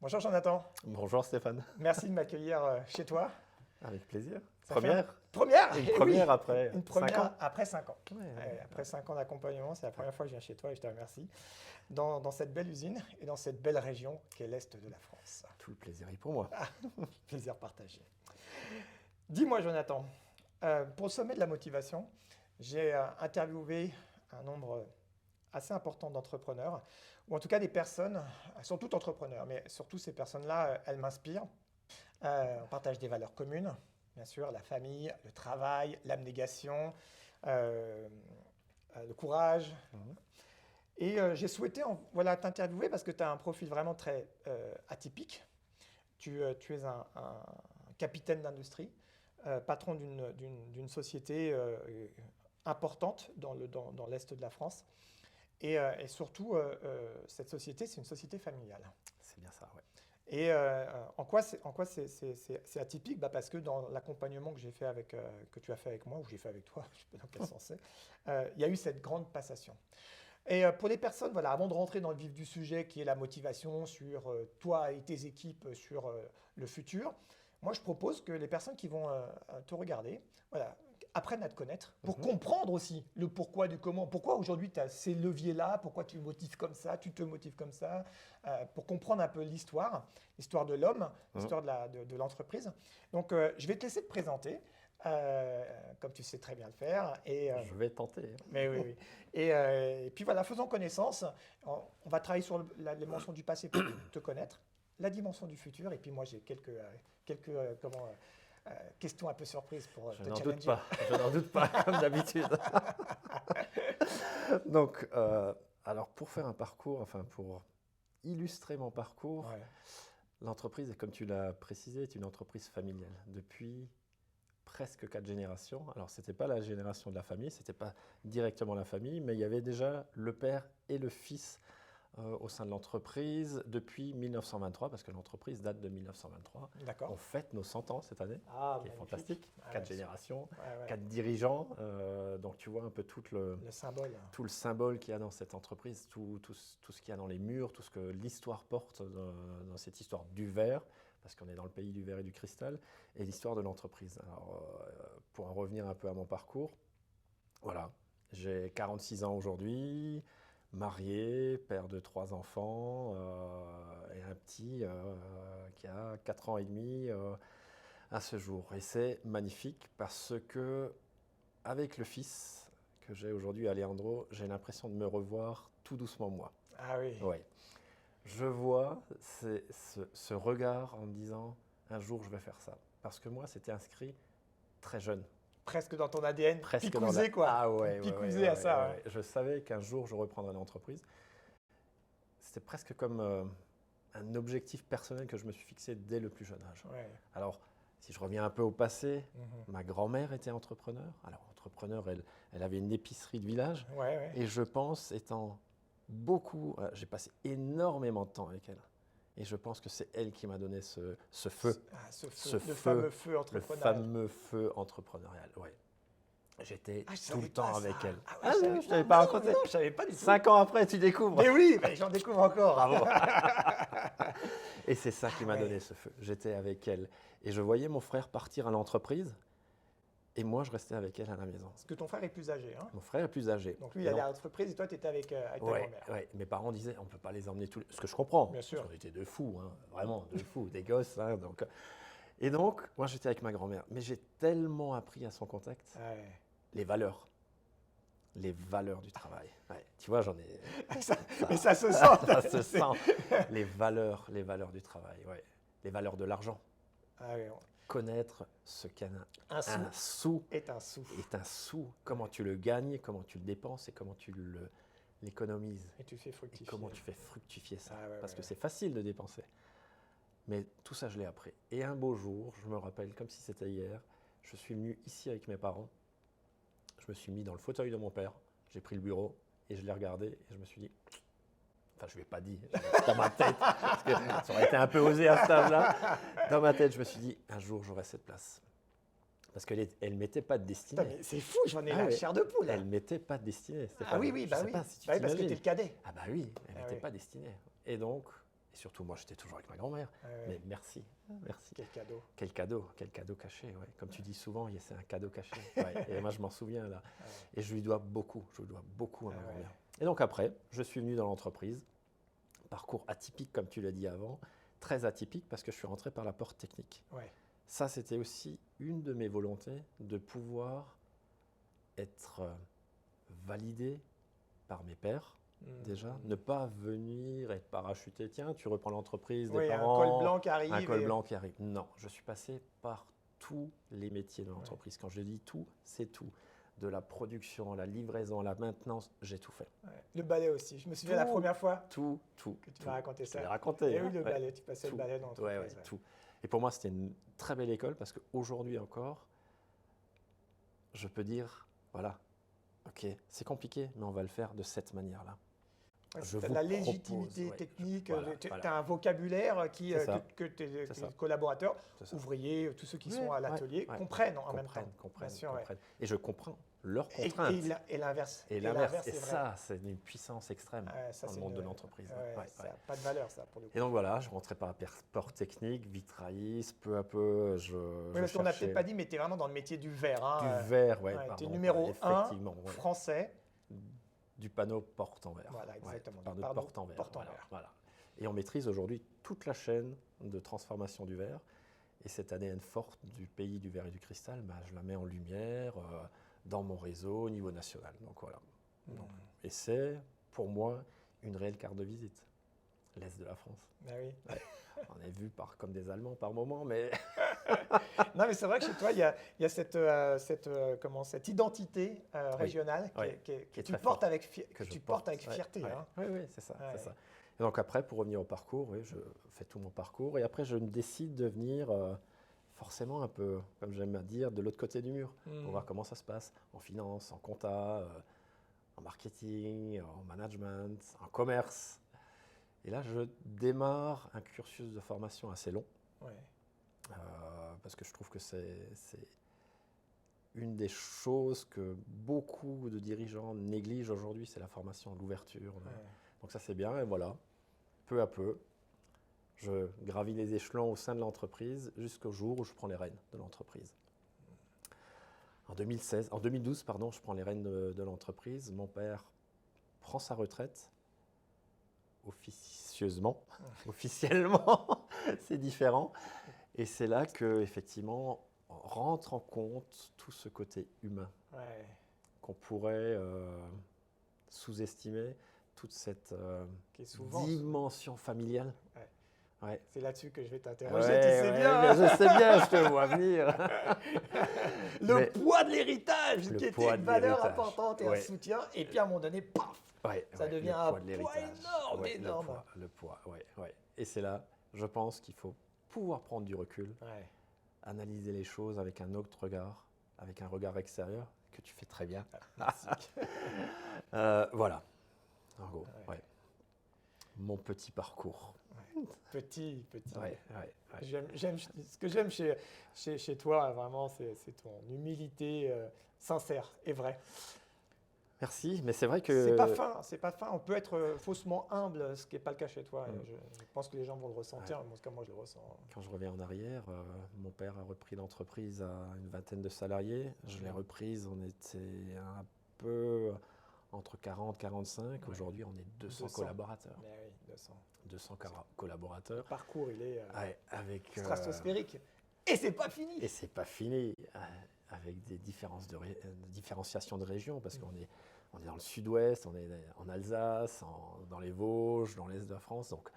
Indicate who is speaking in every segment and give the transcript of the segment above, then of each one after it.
Speaker 1: Bonjour Jonathan,
Speaker 2: Bonjour Stéphane,
Speaker 1: merci de m'accueillir chez toi.
Speaker 2: avec plaisir.
Speaker 1: Ça fait
Speaker 2: Première
Speaker 1: Première
Speaker 2: Une
Speaker 1: eh
Speaker 2: première
Speaker 1: oui,
Speaker 2: après
Speaker 1: Une
Speaker 2: 5
Speaker 1: première
Speaker 2: ans.
Speaker 1: après 5 ans.
Speaker 2: Ouais,
Speaker 1: Ouais, après 5 ans d'accompagnement, c'est la première fois que je viens chez toi et je te remercie. Dans cette belle usine et dans cette belle région qu'est l'Est de la France.
Speaker 2: tout le plaisir est pour moi.
Speaker 1: Plaisir partagé. Dis-moi Jonathan, pour le sommet de la motivation, j'ai interviewé un nombre assez important d'entrepreneurs, ou en tout cas des personnes, surtout entrepreneurs, mais surtout ces personnes-là, elles m'inspirent. On partage des valeurs communes, bien sûr, la famille, le travail, l'abnégation, euh, le courage.
Speaker 2: Mhm.
Speaker 1: Et j'ai souhaité voilà, t'interviewer parce que tu as un profil vraiment très atypique. Tu es un capitaine d'industrie, patron d'une société importante dans l'Est de la France. Et surtout, cette société, c'est une société familiale.
Speaker 2: C'est bien ça, ouais.
Speaker 1: Et en quoi c'est atypique? Bah parce que dans l'accompagnement que j'ai fait que tu as fait avec moi, ou j'ai fait avec toi, je ne sais pas dans quel sens c'est, il y a eu cette grande passation. Et pour les personnes, voilà, avant de rentrer dans le vif du sujet, qui est la motivation sur toi et tes équipes sur le futur, moi je propose que les personnes qui vont te regarder, voilà, apprennent à te connaître pour
Speaker 2: Mhm.
Speaker 1: comprendre aussi le pourquoi du comment. Pourquoi aujourd'hui tu as ces leviers-là, pourquoi tu motives comme ça, tu te motives comme ça, pour comprendre un peu l'histoire de l'homme,
Speaker 2: Mhm.
Speaker 1: l'histoire de l'entreprise. Donc je vais te laisser te présenter. Comme tu sais très bien le faire.
Speaker 2: Je vais tenter.
Speaker 1: Mais oui, oui. Et puis voilà, faisons connaissance. On va travailler sur la dimension du passé pour te connaître, la dimension du futur, et puis moi j'ai quelques questions un peu surprises pour
Speaker 2: Je
Speaker 1: te
Speaker 2: n'en doute
Speaker 1: challenger.
Speaker 2: pas, je n'en doute pas, comme d'habitude. Donc, alors pour faire un parcours, enfin pour illustrer mon parcours,
Speaker 1: Ouais,
Speaker 2: l'entreprise, comme tu l'as précisé, est une entreprise familiale depuis presque 4 générations. Alors, ce n'était pas la génération de la famille, ce n'était pas directement la famille, mais il y avait déjà le père et le fils au sein de l'entreprise depuis 1923, parce que l'entreprise date de 1923. On
Speaker 1: d'accord.
Speaker 2: fête nos 100 ans cette année,
Speaker 1: Ah,
Speaker 2: qui est
Speaker 1: magnifique.
Speaker 2: fantastique.
Speaker 1: Ah,
Speaker 2: 4
Speaker 1: ouais,
Speaker 2: générations,
Speaker 1: ouais, ouais.
Speaker 2: 4 dirigeants. Donc, tu vois un peu
Speaker 1: Le symbole.
Speaker 2: tout le symbole qu'il y a dans cette entreprise, tout ce qu'il y a dans les murs, tout ce que l'histoire porte dans cette histoire du verre, parce qu'on est dans le pays du verre et du cristal, et l'histoire de l'entreprise. Alors, pour en revenir un peu à mon parcours, voilà, j'ai 46 ans aujourd'hui, marié, père de 3 enfants, et un petit qui a 4 ans et demi à ce jour. Et c'est magnifique parce que avec le fils que j'ai aujourd'hui, Alejandro, j'ai l'impression de me revoir tout doucement moi.
Speaker 1: Ah oui,
Speaker 2: Oui. Je vois ce regard en me disant un jour je vais faire ça. Parce que moi, c'était inscrit très jeune.
Speaker 1: presque dans ton ADN,
Speaker 2: Presque dans la.
Speaker 1: picousé quoi.
Speaker 2: Ah ouais, ouais, ouais,
Speaker 1: Picousé
Speaker 2: ouais,
Speaker 1: à
Speaker 2: ouais,
Speaker 1: ça.
Speaker 2: ouais. Je savais qu'un jour je reprendrais l'entreprise. C'était presque comme un objectif personnel que je me suis fixé dès le plus jeune âge.
Speaker 1: Ouais. Ouais.
Speaker 2: Alors, si je reviens un peu au passé,
Speaker 1: Mhm.
Speaker 2: ma grand-mère était entrepreneur. Alors, entrepreneur, elle avait une épicerie de village.
Speaker 1: Ouais, ouais.
Speaker 2: Et je pense, étant beaucoup, j'ai passé énormément de temps avec elle. Et je pense que c'est elle qui m'a donné ce feu,
Speaker 1: Ah, ce feu,
Speaker 2: ce
Speaker 1: le
Speaker 2: feu,
Speaker 1: fameux feu
Speaker 2: le
Speaker 1: entrepreneurial.
Speaker 2: fameux feu entrepreneurial. Ouais. J'étais
Speaker 1: Ah, je
Speaker 2: tout
Speaker 1: savais
Speaker 2: le temps
Speaker 1: pas
Speaker 2: avec
Speaker 1: ça.
Speaker 2: elle.
Speaker 1: Ah ouais,
Speaker 2: Ah
Speaker 1: je
Speaker 2: non,
Speaker 1: savais
Speaker 2: je
Speaker 1: pas.
Speaker 2: t'avais pas
Speaker 1: Non,
Speaker 2: raconté.
Speaker 1: non, je savais pas du tout.
Speaker 2: 5 ans après, tu découvres.
Speaker 1: Mais oui, mais j'en découvre encore.
Speaker 2: Bravo. Et c'est ça qui
Speaker 1: Ah
Speaker 2: m'a
Speaker 1: ouais.
Speaker 2: donné ce feu. J'étais avec elle. Et je voyais mon frère partir à l'entreprise. Et moi, je restais avec elle à la maison.
Speaker 1: Parce que ton frère est plus âgé, hein?
Speaker 2: Mon frère est plus âgé.
Speaker 1: Donc lui, il
Speaker 2: Et
Speaker 1: allait
Speaker 2: donc,
Speaker 1: à l'entreprise et toi, tu étais avec ta
Speaker 2: ouais,
Speaker 1: grand-mère.
Speaker 2: ouais. Mes parents disaient, on ne peut pas les emmener tous les. Ce que je comprends.
Speaker 1: Bien sûr.
Speaker 2: Parce qu'on était deux fous, hein, vraiment, deux fous, des gosses. Hein, donc. Et donc, moi, j'étais avec ma grand-mère. Mais j'ai tellement appris à son contact
Speaker 1: Ouais.
Speaker 2: les valeurs. Les valeurs du travail. Ouais, tu vois, j'en ai.
Speaker 1: Mais ça se sent.
Speaker 2: Ça se sent. Les valeurs du travail, ouais. Les valeurs de l'argent.
Speaker 1: Ah ouais,
Speaker 2: Connaître ce qu'un
Speaker 1: un sou
Speaker 2: un sou
Speaker 1: est un sou.
Speaker 2: est un sou. Comment tu le gagnes, comment tu le dépenses et comment tu l'économises.
Speaker 1: Et tu fais
Speaker 2: Et
Speaker 1: fructifier.
Speaker 2: comment tu fais fructifier ça.
Speaker 1: Ah ouais,
Speaker 2: Parce
Speaker 1: ouais,
Speaker 2: que
Speaker 1: ouais.
Speaker 2: c'est facile de dépenser. Mais tout ça, je l'ai appris. Et un beau jour, je me rappelle comme si c'était hier, je suis venu ici avec mes parents. Je me suis mis dans le fauteuil de mon père. J'ai pris le bureau et je l'ai regardé et je me suis dit. Enfin, je ne lui ai pas dit, dans ma tête, parce que ça aurait été un peu osé à ce âge-là. Dans ma tête, je me suis dit, un jour, j'aurai cette place. Parce qu'elle ne mettait pas de
Speaker 1: Putain,
Speaker 2: destinée.
Speaker 1: mais c'est fou, j'en ai
Speaker 2: Ah
Speaker 1: la
Speaker 2: ouais.
Speaker 1: chair de poule.
Speaker 2: Elle ne mettait pas de destinée, Stéphane.
Speaker 1: Ah oui, oui,
Speaker 2: Je
Speaker 1: bah
Speaker 2: sais
Speaker 1: oui.
Speaker 2: pas si tu
Speaker 1: Bah oui, parce que
Speaker 2: t'imagines.
Speaker 1: t'es le cadet.
Speaker 2: Ah bah oui, elle
Speaker 1: Ah
Speaker 2: n'était
Speaker 1: oui.
Speaker 2: pas destinée. Et donc, surtout, moi, j'étais toujours avec ma grand-mère. Mais merci, merci.
Speaker 1: Quel cadeau.
Speaker 2: Quel cadeau caché, ouais. Comme tu dis souvent, c'est un cadeau caché. Ouais. Et moi, je m'en souviens là. Et je lui dois beaucoup à ma grand-mère. Et donc après, je suis venu dans l'entreprise. Parcours atypique, comme tu l'as dit avant, très atypique parce que je suis rentré par la porte technique. Ça, c'était aussi une de mes volontés de pouvoir être validé par mes pairs. Déjà, ne pas venir être parachuté, tiens, tu reprends l'entreprise des parents.
Speaker 1: Un col blanc qui arrive.
Speaker 2: Un col blanc qui arrive. Non, je suis passé par tous les métiers de l'entreprise. Quand je dis tout, c'est tout. De la production, la livraison, la maintenance, j'ai tout fait.
Speaker 1: Le balai aussi. Je me souviens la première fois
Speaker 2: que tu
Speaker 1: m'as raconté ça.
Speaker 2: Je l'ai raconté.
Speaker 1: Et oui, le balai, tu passais le balai dans l'entreprise.
Speaker 2: Tout. Et pour moi, c'était une très belle école parce qu'aujourd'hui encore, je peux dire, voilà, ok, c'est compliqué, mais on va le faire de cette manière-là.
Speaker 1: La légitimité technique, tu as un vocabulaire que tes collaborateurs, ouvriers, tous ceux qui sont à l'atelier, comprennent en même temps.
Speaker 2: Comprennent. Et je comprends leurs contraintes.
Speaker 1: Et l'inverse.
Speaker 2: Et ça, c'est une puissance extrême dans le monde de l'entreprise.
Speaker 1: Ça n'a pas de valeur, ça, pour le coup.
Speaker 2: Et donc voilà, je rentrais par la porte technique, vitrailliste, peu à peu,
Speaker 1: parce qu'on n'a peut-être pas dit, mais tu es vraiment dans le métier du verre.
Speaker 2: Du verre,
Speaker 1: tu es numéro 1 français.
Speaker 2: Du panneau porte en verre.
Speaker 1: Voilà, exactement.
Speaker 2: Panneau porte en verre. Voilà. Et on maîtrise aujourd'hui toute la chaîne de transformation du verre. Et cette ADN forte du pays du verre et du cristal, je la mets en lumière dans mon réseau au niveau national. Donc voilà. Et c'est, pour moi, une réelle carte de visite. L'Est de la France. On est vu comme des Allemands par moment, mais...
Speaker 1: Non, mais c'est vrai que chez toi, il y a cette identité régionale que tu portes avec fierté.
Speaker 2: Oui, c'est ça. Et donc après, pour revenir au parcours, je fais tout mon parcours. Et après, je décide de venir forcément un peu, comme j'aime à dire, de l'autre côté du mur, pour voir comment ça se passe en finance, en compta, en marketing, en management, en commerce. Et là, je démarre un cursus de formation assez long. Parce que je trouve que c'est une des choses que beaucoup de dirigeants négligent aujourd'hui, c'est la formation, l'ouverture. Donc ça, c'est bien. Et voilà, peu à peu, je gravis les échelons au sein de l'entreprise jusqu'au jour où je prends les rênes de l'entreprise. En 2012, je prends les rênes de l'entreprise. Mon père prend sa retraite. Officiellement, c'est différent. Et c'est là que, effectivement, on rentre en compte tout ce côté humain qu'on pourrait sous-estimer, toute cette dimension familiale.
Speaker 1: C'est là-dessus que je vais t'interroger, tu sais bien.
Speaker 2: Mais je sais bien, je te vois venir.
Speaker 1: Le poids de l'héritage, qui était une valeur importante et un soutien. Et puis à un moment donné, paf, ça devient un poids énorme.
Speaker 2: Le poids. Et c'est là, je pense qu'il faut pouvoir prendre du recul, analyser les choses avec un autre regard, avec un regard extérieur, que tu fais très bien. Voilà, en gros, mon petit parcours.
Speaker 1: Petit. Ce que j'aime chez toi, vraiment, c'est ton humilité sincère et vraie.
Speaker 2: Merci, mais c'est vrai que...
Speaker 1: C'est pas fin. On peut être faussement humble, ce qui n'est pas le cas chez toi. Je pense que les gens vont le ressentir, en tout cas moi je le ressens.
Speaker 2: Quand je reviens en arrière, mon père a repris l'entreprise à une vingtaine de salariés. Je l'ai reprise, on était un peu entre 40 et 45. Aujourd'hui, on est 200 collaborateurs. 200 collaborateurs.
Speaker 1: Le parcours, il est
Speaker 2: stratosphérique.
Speaker 1: Et c'est pas fini.
Speaker 2: Et c'est pas fini. Avec des différenciations de régions, parce qu'on est dans le sud-ouest, on est en Alsace, dans les Vosges, dans l'est de la France. Donc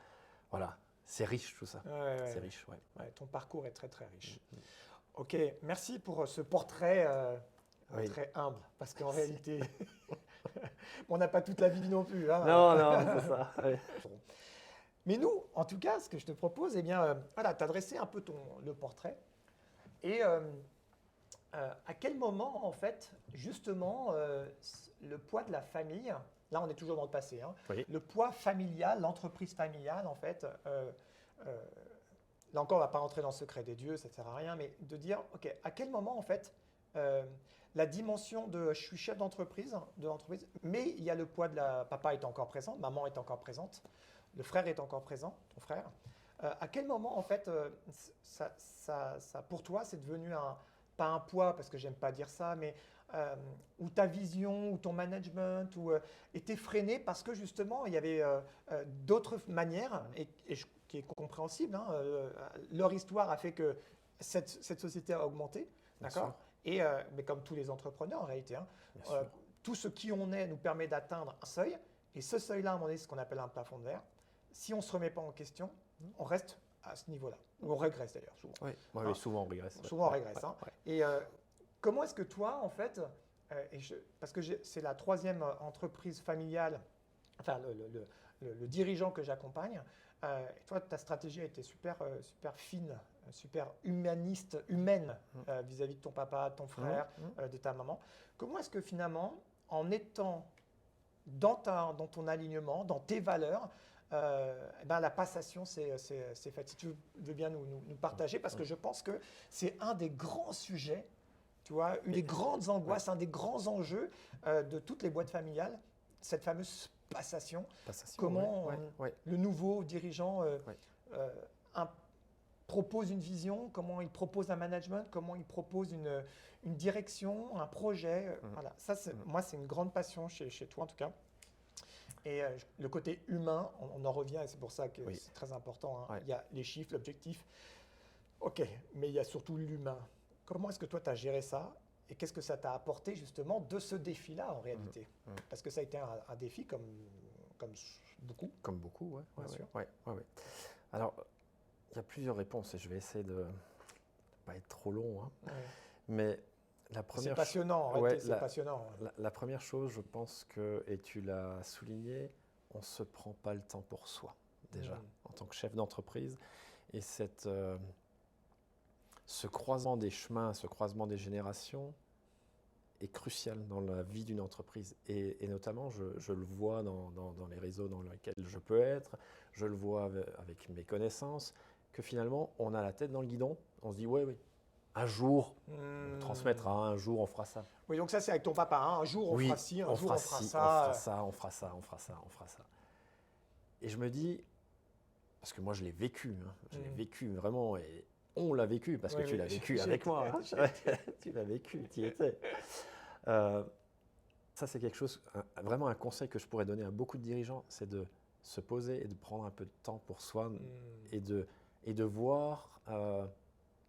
Speaker 2: voilà, c'est riche tout ça. C'est riche,
Speaker 1: ton parcours est très très riche. Ok, merci pour ce portrait très humble, parce qu'en réalité, on n'a pas toute la vie non plus.
Speaker 2: Non, c'est ça.
Speaker 1: Mais nous, en tout cas, ce que je te propose, t'as dressé un peu le portrait. Et à quel moment, en fait, justement, le poids de la famille, là on est toujours dans le passé, le poids familial, l'entreprise familiale, en fait, là encore on ne va pas rentrer dans le secret des dieux, ça ne sert à rien, mais de dire, ok, à quel moment, en fait, la dimension de je suis chef d'entreprise, mais il y a le poids de papa est encore présent, maman est encore présente, le frère est encore présent, ton frère. À quel moment, en fait, pour toi, c'est devenu pas un poids, parce que j'aime pas dire ça, mais où ta vision, ou ton management, était freiné parce que justement, il y avait d'autres manières, qui est compréhensible, hein, leur histoire a fait que cette société a augmenté, d'accord? Mais comme tous les entrepreneurs en réalité, hein, tout ce qui on est nous permet d'atteindre un seuil, et ce seuil-là, à un moment donné, c'est ce qu'on appelle un plafond de verre. Si on ne se remet pas en question, on reste à ce niveau-là. Ou on régresse d'ailleurs, souvent.
Speaker 2: Oui, souvent on régresse.
Speaker 1: Souvent on régresse. Hein. Et comment est-ce que toi, en fait, parce que c'est la 3e entreprise familiale, enfin le dirigeant que j'accompagne, toi, ta stratégie a été super fine, super humaine vis-à-vis de ton papa, de ton frère, de ta maman. Comment est-ce que finalement, en étant dans ton alignement, dans tes valeurs, la passation c'est fait. Si tu veux bien nous partager, parce que je pense que c'est un des grands sujets, tu vois, une des grandes angoisses, un des grands enjeux de toutes les boîtes familiales, cette fameuse passation. Comment le nouveau dirigeant propose une vision, comment il propose un management, comment il propose une direction, un projet. Voilà. Ça, moi, c'est une grande passion chez toi, en tout cas. Et le côté humain, on en revient, et c'est pour ça que c'est très important. Hein. Il y a les chiffres, l'objectif. OK, mais il y a surtout l'humain. Comment est-ce que toi, tu as géré ça? Et qu'est-ce que ça t'a apporté, justement, de ce défi-là, en réalité? Parce que ça a été un défi comme beaucoup.
Speaker 2: Comme beaucoup, oui.
Speaker 1: Bien sûr.
Speaker 2: Alors, il y a plusieurs réponses, et je vais essayer de ne pas être trop long. Hein. Mais la première
Speaker 1: c'est passionnant, en réalité, c'est passionnant.
Speaker 2: La première chose, je pense que, et tu l'as souligné, on ne se prend pas le temps pour soi, déjà, en tant que chef d'entreprise. Et ce croisement des chemins, ce croisement des générations est crucial dans la vie d'une entreprise. Et notamment, je le vois dans les réseaux dans lesquels je peux être, je le vois avec mes connaissances, que finalement, on a la tête dans le guidon, on se dit, oui, un jour, on transmettra, un jour, on fera ça.
Speaker 1: Oui, donc ça, c'est avec ton papa, hein. Un jour, on fera ci, un jour, on fera ça.
Speaker 2: On fera ça. Et je me dis, parce que moi, je l'ai vécu, je l'ai vécu vraiment, et on l'a vécu, parce que tu l'as vécu avec moi. Tu l'as vécu, tu y étais. Ça, c'est quelque chose, vraiment un conseil que je pourrais donner à beaucoup de dirigeants, c'est de se poser et de prendre un peu de temps pour soi et de voir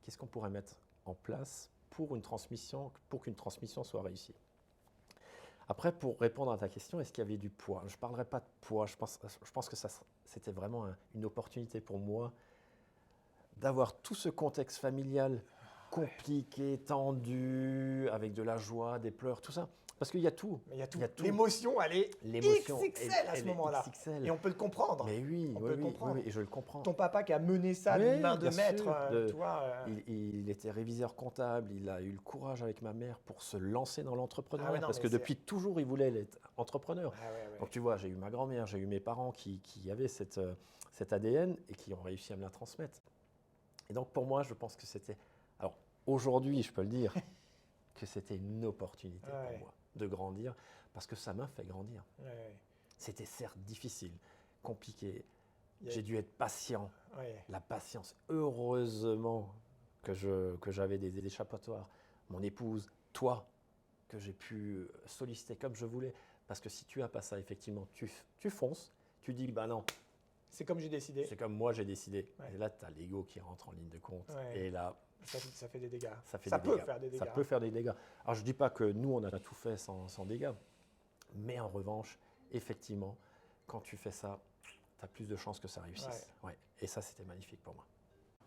Speaker 2: qu'est-ce qu'on pourrait mettre en place pour qu'une transmission soit réussie. Après, pour répondre à ta question, est-ce qu'il y avait du poids? Je ne parlerai pas de poids, je pense que c'était vraiment une opportunité pour moi d'avoir tout ce contexte familial compliqué, tendu, avec de la joie, des pleurs, tout ça. Parce qu'il y a tout.
Speaker 1: Mais il y a tout. L'émotion, elle est XXL à ce moment-là. Et on peut le comprendre.
Speaker 2: Mais oui, et je le comprends.
Speaker 1: Ton papa qui a mené ça d'une main de maître, tu vois.
Speaker 2: Il était réviseur comptable, il a eu le courage avec ma mère pour se lancer dans l'entrepreneuriat, parce que depuis toujours, il voulait être entrepreneur. Donc tu vois, j'ai eu ma grand-mère, j'ai eu mes parents qui avaient cet ADN et qui ont réussi à me la transmettre. Et donc pour moi, je pense que c'était... Alors aujourd'hui, je peux le dire, que c'était une opportunité pour moi de grandir, parce que ça m'a fait grandir. C'était certes difficile, compliqué, j'ai dû être patient. La patience, heureusement que j'avais des échappatoires, mon épouse, toi, que j'ai pu solliciter comme je voulais, parce que si tu n'as pas ça, effectivement, tu fonces, tu dis, bah non.
Speaker 1: C'est comme j'ai décidé.
Speaker 2: C'est comme moi j'ai décidé. Et là, tu as l'ego qui rentre en ligne de compte. Et là,
Speaker 1: ça fait des dégâts.
Speaker 2: Ça peut faire des dégâts. Alors, je ne dis pas que nous, on a tout fait sans dégâts. Mais en revanche, effectivement, quand tu fais ça, tu as plus de chances que ça réussisse. Et ça, c'était magnifique pour moi.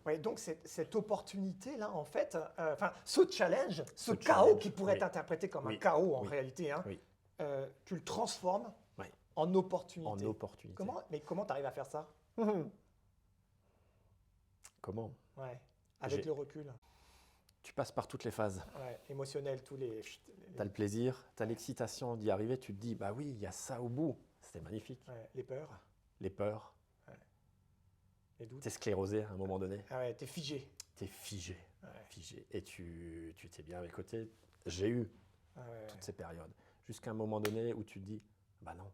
Speaker 1: Oui, donc cette opportunité-là, en fait, ce challenge, ce chaos qui pourrait être interprété comme un chaos en réalité, hein, tu le transformes en opportunité. Comment tu arrives à faire ça?
Speaker 2: Comment?
Speaker 1: Avec le recul.
Speaker 2: Tu passes par toutes les phases.
Speaker 1: Émotionnelles, tous les...
Speaker 2: Tu as le plaisir, tu as l'excitation d'y arriver, tu te dis, bah oui, il y a ça au bout. C'était magnifique.
Speaker 1: Les peurs.
Speaker 2: Les peurs.
Speaker 1: Les doutes.
Speaker 2: Tu es sclérosé à un moment donné.
Speaker 1: Tu es figé.
Speaker 2: Tu es figé. Figé. Et tu t'es bien à mes côtés. J'ai eu toutes ces périodes. Jusqu'à un moment donné où tu te dis, bah non,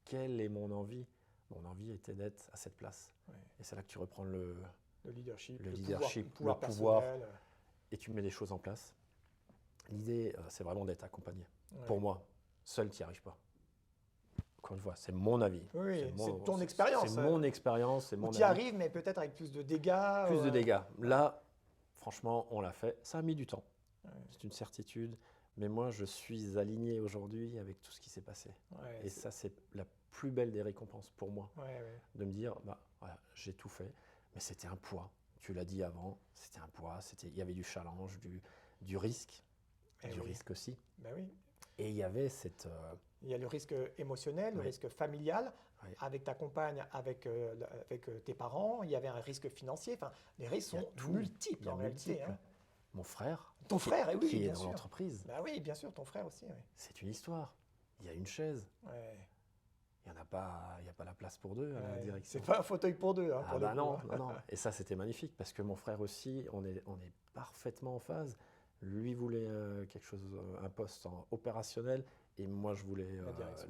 Speaker 2: quelle est mon envie? mon envie était d'être à cette place.
Speaker 1: Ouais.
Speaker 2: Et c'est là que tu reprends le
Speaker 1: leadership,
Speaker 2: pouvoir
Speaker 1: personnel.
Speaker 2: et tu mets les choses en place. L'idée, c'est vraiment d'être accompagné.
Speaker 1: Ouais.
Speaker 2: Pour moi, seul, tu n'y arrives pas. Encore une fois, c'est mon avis.
Speaker 1: Oui, c'est ton expérience.
Speaker 2: C'est mon expérience, c'est mon avis.
Speaker 1: Tu y arrives, mais peut-être avec plus de dégâts.
Speaker 2: Plus de dégâts. Là, franchement, on l'a fait. Ça a mis du temps. Ouais. C'est une certitude. Mais moi, je suis aligné aujourd'hui avec tout ce qui s'est passé. Ouais, et ça, c'est la plus belle des récompenses pour moi. Ouais. De me dire, voilà, j'ai tout fait. Mais c'était un poids. Tu l'as dit avant, c'était un poids. Il y avait du challenge, du risque. Du risque aussi.
Speaker 1: Ben oui.
Speaker 2: Et il y avait cette...
Speaker 1: Il y a le risque émotionnel, le risque familial, avec ta compagne, avec tes parents. Il y avait un risque financier. Enfin, les risques sont multiples en réalité. Hein.
Speaker 2: Mon frère,
Speaker 1: ton frère, oui,
Speaker 2: qui est
Speaker 1: bien
Speaker 2: dans
Speaker 1: sûr.
Speaker 2: l'entreprise.
Speaker 1: Bah oui, bien sûr, ton frère aussi. Oui.
Speaker 2: C'est une histoire. Il y a une chaise. Il n'y a pas la place pour deux à la direction.
Speaker 1: C'est pas un fauteuil pour deux. Hein, pour
Speaker 2: non. Et ça, c'était magnifique parce que mon frère aussi, on est parfaitement en phase. Lui voulait quelque chose, un poste opérationnel, et moi, je voulais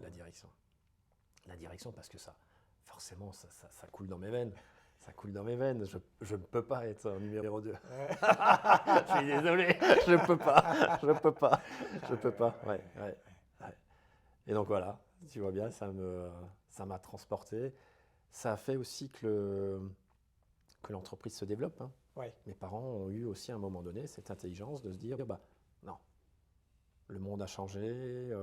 Speaker 2: la direction. La direction, parce que ça, forcément, ça coule dans mes veines. Ça coule dans mes veines. Je ne peux pas être numéro 2. Je suis désolé. Je ne peux pas. Ouais. Et donc voilà, tu vois bien, ça m'a transporté. Ça a fait aussi que l'entreprise se développe. Hein.
Speaker 1: Ouais.
Speaker 2: Mes parents ont eu aussi à un moment donné cette intelligence de se dire, non, le monde a changé.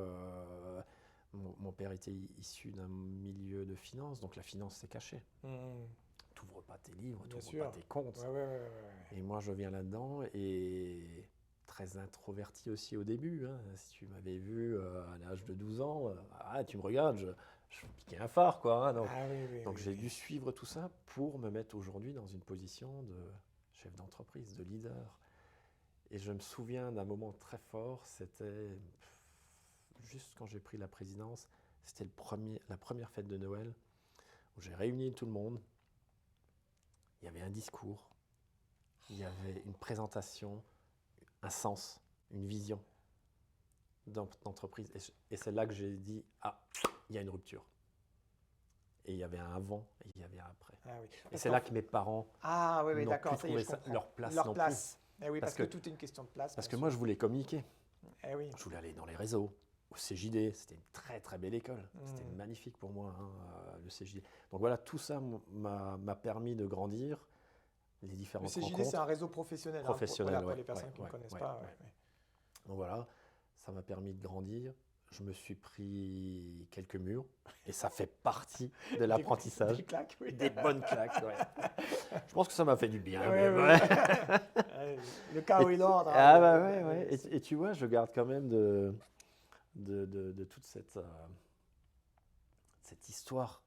Speaker 2: Mon père était issu d'un milieu de finance, donc la finance c'est caché. Tu n'ouvres pas tes livres, tu n'ouvres pas tes comptes.
Speaker 1: Ouais. Et
Speaker 2: moi je viens là-dedans et très introverti aussi au début. Hein. Si tu m'avais vu à l'âge de 12 ans, tu me regardes, je piquais un phare, quoi. Hein, donc j'ai dû suivre tout ça pour me mettre aujourd'hui dans une position de chef d'entreprise, de leader. Et je me souviens d'un moment très fort, c'était juste quand j'ai pris la présidence, c'était la première fête de Noël où j'ai réuni tout le monde. Il y avait un discours, il y avait une présentation, un sens, une vision d'entreprise. Et c'est là que j'ai dit, il y a une rupture. Et il y avait un avant et il y avait un après. Et c'est là que mes parents n'ont plus trouvé leur place non plus.
Speaker 1: Oui, parce que tout est une question de place.
Speaker 2: Parce que moi, je voulais communiquer.
Speaker 1: Oui.
Speaker 2: Je voulais aller dans les réseaux. Au CJD, c'était une très très belle école. C'était magnifique pour moi, le CJD. Donc voilà, tout ça m'a permis de grandir. Les différentes rencontres.
Speaker 1: Le CJD, c'est un réseau professionnel. Pour les personnes qui ne connaissent pas.
Speaker 2: Donc voilà, ça m'a permis de grandir. Je me suis pris quelques murs et ça fait partie de l'apprentissage.
Speaker 1: Des claques, oui.
Speaker 2: Des bonnes claques, Je pense que ça m'a fait du bien.
Speaker 1: Le chaos et l'ordre.
Speaker 2: Et tu vois, je garde quand même de toute cette histoire.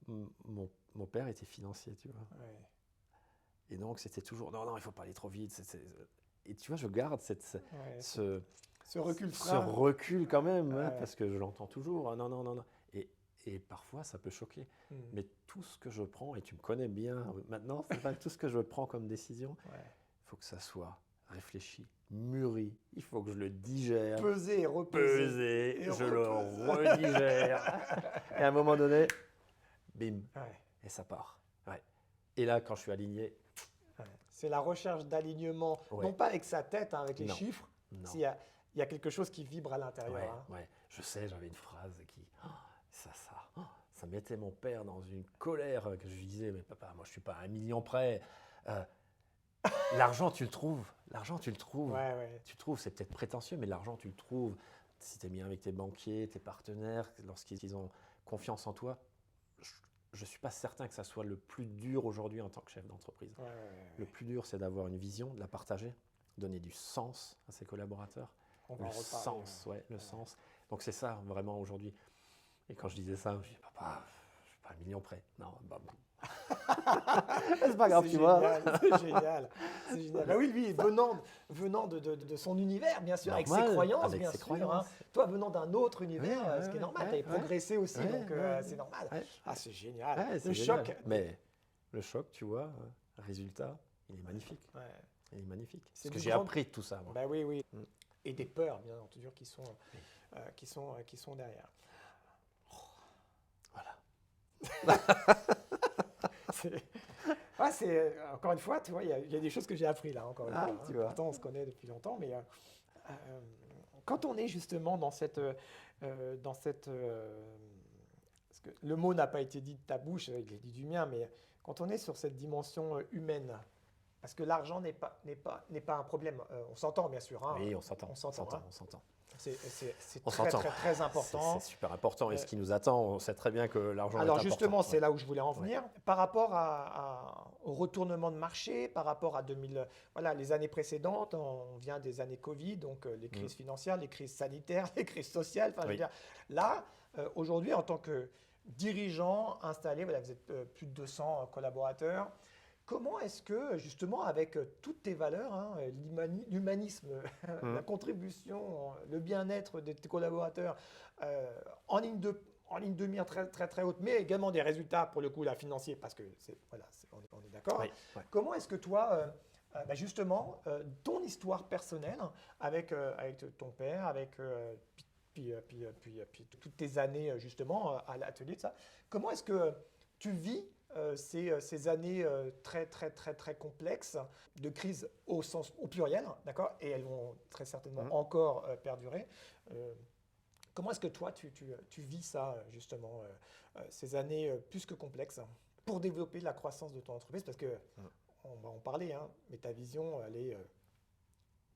Speaker 2: Mon père était financier, tu vois. Et donc, c'était toujours, non, il ne faut pas aller trop vite. Et tu vois, je garde ce recul quand même, parce que je l'entends toujours. Non. Et parfois, ça peut choquer. Mais tout ce que je prends, et tu me connais bien maintenant, c'est pas tout ce que je prends comme décision, il faut que ça soit réfléchi, mûri. Il faut que je le digère.
Speaker 1: Peser et
Speaker 2: repeser. Je le redigère. Et à un moment donné, bim, et ça part. Et là, quand je suis aligné...
Speaker 1: C'est la recherche d'alignement, non pas avec sa tête, avec les chiffres. Il y a quelque chose qui vibre à l'intérieur.
Speaker 2: Je sais, j'avais une phrase qui... ça mettait mon père dans une colère que je lui disais, mais papa, moi je ne suis pas à 1 million près. L'argent, tu le trouves. Tu le trouves, c'est peut-être prétentieux, mais l'argent, tu le trouves. Si tu es bien avec tes banquiers, tes partenaires, lorsqu'ils ont confiance en toi, je ne suis pas certain que ça soit le plus dur aujourd'hui en tant que chef d'entreprise. Le plus dur, c'est d'avoir une vision, de la partager, donner du sens à ses collaborateurs. Le sens. Donc c'est ça vraiment aujourd'hui. Et quand je disais ça, je disais, papa, je ne suis pas à 1 million près. Non, c'est pas grave, tu vois.
Speaker 1: C'est génial. Oui, venant de son univers, bien sûr,
Speaker 2: normal,
Speaker 1: avec ses croyances,
Speaker 2: avec
Speaker 1: bien
Speaker 2: ses
Speaker 1: sûr.
Speaker 2: Croyances.
Speaker 1: Toi, venant d'un autre univers, ce qui est normal, tu avais progressé aussi, donc c'est normal. C'est génial.
Speaker 2: Le choc. Mais le choc, tu vois, résultat, il est magnifique. Il est magnifique. Parce que j'ai appris tout ça. Moi.
Speaker 1: Oui. Et des peurs, bien entendu, qui sont derrière.
Speaker 2: Voilà.
Speaker 1: C'est- Ouais, encore une fois, tu vois, il y a des choses que j'ai appris là, encore une
Speaker 2: Ah,
Speaker 1: fois.
Speaker 2: tu vois.
Speaker 1: Pourtant, on se connaît depuis longtemps, mais quand on est justement dans cette, parce que le mot n'a pas été dit de ta bouche, il est dit du mien, mais quand on est sur cette dimension humaine, parce que l'argent n'est pas un problème, on s'entend bien sûr, hein,
Speaker 2: Oui, on s'entend.
Speaker 1: on
Speaker 2: On
Speaker 1: s'entend,
Speaker 2: s'entend.
Speaker 1: hein.
Speaker 2: On s'entend.
Speaker 1: C'est
Speaker 2: On
Speaker 1: très
Speaker 2: s'entend.
Speaker 1: très très important.
Speaker 2: C'est super important. Et
Speaker 1: Euh,
Speaker 2: ce qui nous attend, on sait très bien que l'argent est
Speaker 1: Alors
Speaker 2: important.
Speaker 1: justement, c'est
Speaker 2: Ouais.
Speaker 1: là où je voulais en
Speaker 2: Ouais.
Speaker 1: venir. Par rapport au retournement de marché, par rapport à 2000, voilà, les années précédentes, on vient des années Covid, donc les crises financières, les crises sanitaires, les crises sociales. Enfin, je veux
Speaker 2: Oui.
Speaker 1: dire, là, aujourd'hui, en tant que dirigeant installé, voilà, vous êtes plus de 200 collaborateurs. Comment est-ce que, justement, avec toutes tes valeurs, hein, l'humanisme, la
Speaker 2: Mhm.
Speaker 1: contribution, le bien-être de tes collaborateurs, en ligne de mire très, très, très haute, mais également des résultats, pour le coup, là, financiers, parce que voilà, on est d'accord.
Speaker 2: Oui. Ouais.
Speaker 1: Comment est-ce que toi, bah, justement, ton histoire personnelle avec ton père, avec puis toutes tes années, justement, à l'atelier de ça, comment est-ce que tu vis ces années très, très, très, très complexes de crise au pluriel, d'accord? Et elles vont très certainement
Speaker 2: Mhm.
Speaker 1: encore perdurer. Euh, Comment est-ce que toi, tu vis ça, justement, ces années plus que complexes, pour développer la croissance de ton entreprise? Parce que,
Speaker 2: Mhm.
Speaker 1: on va en parler, hein, mais ta vision,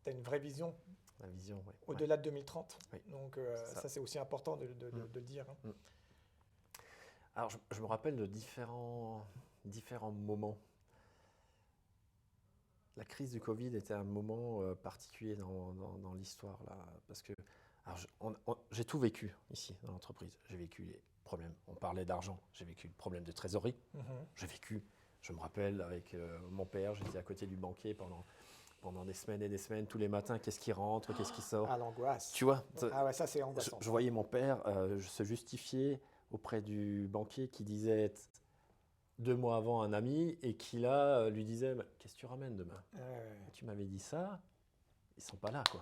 Speaker 1: tu as une vraie vision
Speaker 2: La vision, oui. Ouais.
Speaker 1: au-delà de 2030.
Speaker 2: Oui.
Speaker 1: Donc,
Speaker 2: C'est ça.
Speaker 1: ça, c'est aussi important de
Speaker 2: Mhm.
Speaker 1: le dire, hein.
Speaker 2: Mhm. Alors, je me rappelle de différents moments. La crise du Covid était un moment particulier dans l'histoire, là, parce que alors, j'ai tout vécu ici dans l'entreprise. J'ai vécu les problèmes, on parlait d'argent, j'ai vécu le problème de trésorerie,
Speaker 1: Mhm.
Speaker 2: j'ai vécu, je me rappelle avec mon père, j'étais à côté du banquier pendant des semaines et des semaines, tous les matins, qu'est-ce qui rentre, qu'est-ce qui sort.
Speaker 1: Ah, l'angoisse.
Speaker 2: Tu vois,
Speaker 1: Ah ouais, ça, c'est angoissant.
Speaker 2: je voyais mon père se justifier auprès du banquier qui disait 2 mois avant un ami et qui là lui disait mais qu'est-ce que tu ramènes demain?
Speaker 1: Ouais,
Speaker 2: Tu m'avais dit ça, ils sont pas là quoi.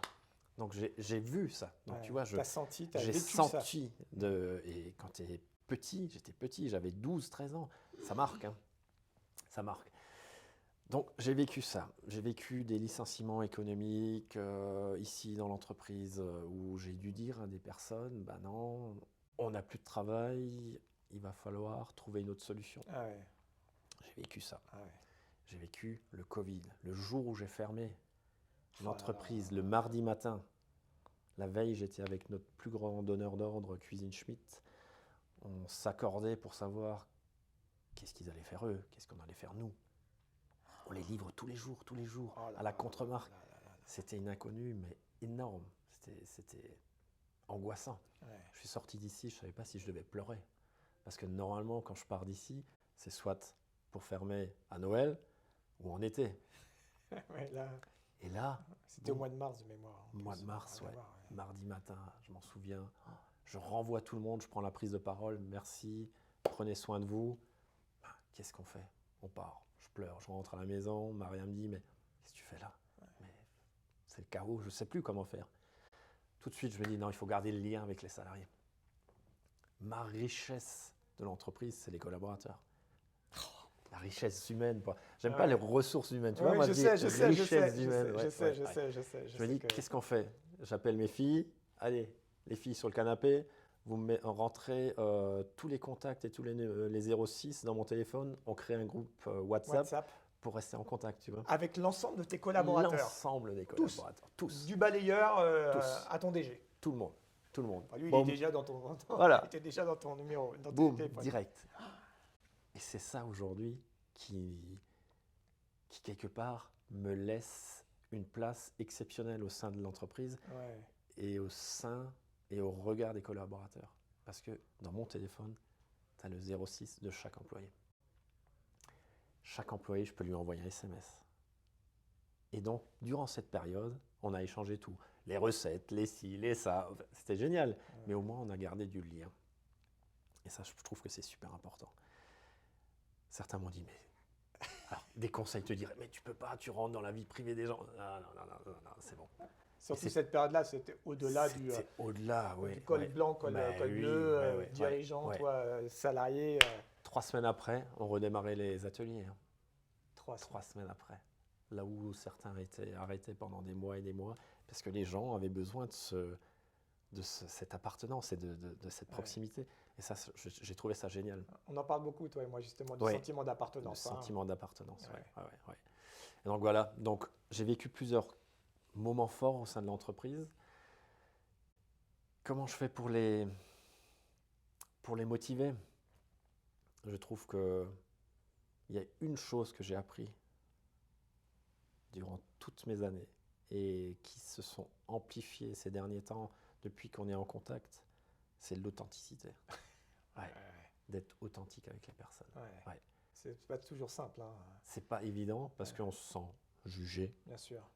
Speaker 2: Donc j'ai vu ça. Donc
Speaker 1: ouais.
Speaker 2: tu vois,
Speaker 1: T'as senti, t'as
Speaker 2: j'ai
Speaker 1: vécu ça.
Speaker 2: senti et quand tu es petit, j'étais petit, j'avais 12-13 ans, ça marque, hein, ça marque. Donc j'ai vécu ça. J'ai vécu des licenciements économiques ici dans l'entreprise où j'ai dû dire à des personnes, bah non, on n'a plus de travail, il va falloir trouver une autre solution.
Speaker 1: Ah ouais,
Speaker 2: J'ai vécu ça.
Speaker 1: ah ouais.
Speaker 2: J'ai vécu le Covid, le jour où j'ai fermé
Speaker 1: Oh là là.
Speaker 2: l'entreprise, le mardi matin. La veille, j'étais avec notre plus grand donneur d'ordre, Cuisine Schmitt. On s'accordait pour savoir qu'est-ce qu'ils allaient faire eux, qu'est-ce qu'on allait faire nous. On les livre tous les jours,
Speaker 1: Oh là
Speaker 2: à la
Speaker 1: là
Speaker 2: contre-marque.
Speaker 1: là là là là.
Speaker 2: C'était une inconnue, mais énorme. C'était angoissant.
Speaker 1: Ouais.
Speaker 2: Je suis sorti d'ici, je ne savais pas si je devais pleurer. Parce que normalement, quand je pars d'ici, c'est soit pour fermer à Noël ou en été.
Speaker 1: Ouais, là,
Speaker 2: Et là,
Speaker 1: c'était au
Speaker 2: bon,
Speaker 1: mois de mars de mémoire. En
Speaker 2: mois
Speaker 1: plus,
Speaker 2: de mars,
Speaker 1: rien à
Speaker 2: ouais.
Speaker 1: voir, ouais.
Speaker 2: Mardi matin, je m'en souviens. Je renvoie tout le monde, je prends la prise de parole. Merci, prenez soin de vous. Qu'est-ce qu'on fait? On part. Je pleure, je rentre à la maison. Maria me dit, mais qu'est-ce que tu fais là? Mais c'est le chaos, je ne sais plus comment faire. Tout de suite, je me dis, non, il faut garder le lien avec les salariés. Ma richesse de l'entreprise, c'est les collaborateurs. La richesse humaine, quoi. J'aime
Speaker 1: Ah
Speaker 2: pas
Speaker 1: ouais.
Speaker 2: les ressources humaines, tu
Speaker 1: Ouais,
Speaker 2: vois, moi
Speaker 1: je
Speaker 2: je dis
Speaker 1: sais, je sais, je
Speaker 2: richesse
Speaker 1: sais,
Speaker 2: humaine.
Speaker 1: je
Speaker 2: Ouais,
Speaker 1: sais,
Speaker 2: ouais,
Speaker 1: je
Speaker 2: ouais.
Speaker 1: sais, je sais,
Speaker 2: Je me dis, qu'est-ce qu'on fait? J'appelle mes filles, allez, les filles sur le canapé, vous me rentrez tous les contacts et tous les 06 dans mon téléphone, on crée un groupe WhatsApp
Speaker 1: WhatsApp,
Speaker 2: pour rester en contact, tu vois.
Speaker 1: avec l'ensemble de tes collaborateurs,
Speaker 2: L'ensemble des collaborateurs, tous,
Speaker 1: du balayeur
Speaker 2: tous,
Speaker 1: à ton DG.
Speaker 2: tout le monde, tout le monde.
Speaker 1: Enfin, lui, il est
Speaker 2: Boum,
Speaker 1: déjà
Speaker 2: voilà.
Speaker 1: il était déjà dans ton numéro, dans tes
Speaker 2: boum,
Speaker 1: téléphones.
Speaker 2: direct. Et c'est ça aujourd'hui qui quelque part me laisse une place exceptionnelle au sein de l'entreprise
Speaker 1: Ouais.
Speaker 2: et au sein et au regard des collaborateurs. Parce que dans mon téléphone, tu as le 06 de chaque employé. Chaque employé, je peux lui envoyer un SMS. Et donc, durant cette période, on a échangé tout. Les recettes, les ci, les ça. C'était génial.
Speaker 1: Ouais.
Speaker 2: Mais au moins, on a gardé du lien. Et ça, je trouve que c'est super important. Certains m'ont dit, mais... Alors, des conseils te diraient, mais tu peux pas, tu rentres dans la vie privée des gens. Non, c'est bon.
Speaker 1: Surtout cette période-là, c'était au-delà
Speaker 2: C'était au-delà, oui.
Speaker 1: du col blanc, col
Speaker 2: Bah
Speaker 1: bleu,
Speaker 2: oui, ouais,
Speaker 1: dirigeant,
Speaker 2: ouais.
Speaker 1: toi, salarié.
Speaker 2: 3 semaines après, on redémarrait les ateliers. Hein.
Speaker 1: 3
Speaker 2: 3 semaines après. Là où certains étaient arrêtés pendant des mois et des mois, parce que les gens avaient besoin de cette appartenance et de cette proximité. Et ça, j'ai trouvé ça génial.
Speaker 1: On en parle beaucoup, toi et moi, justement, du
Speaker 2: Ouais.
Speaker 1: sentiment d'appartenance.
Speaker 2: Le sentiment d'appartenance,
Speaker 1: Ouais.
Speaker 2: ouais. Et donc voilà, donc, j'ai vécu plusieurs moments forts au sein de l'entreprise. Comment je fais pour les motiver? Je trouve qu'il y a une chose que j'ai appris durant toutes mes années et qui se sont amplifiées ces derniers temps depuis qu'on est en contact, c'est l'authenticité. Ouais. D'être authentique avec les personnes. Ouais.
Speaker 1: C'est pas toujours simple. Hein.
Speaker 2: C'est pas évident parce qu'on se sent jugé.
Speaker 1: Bien sûr.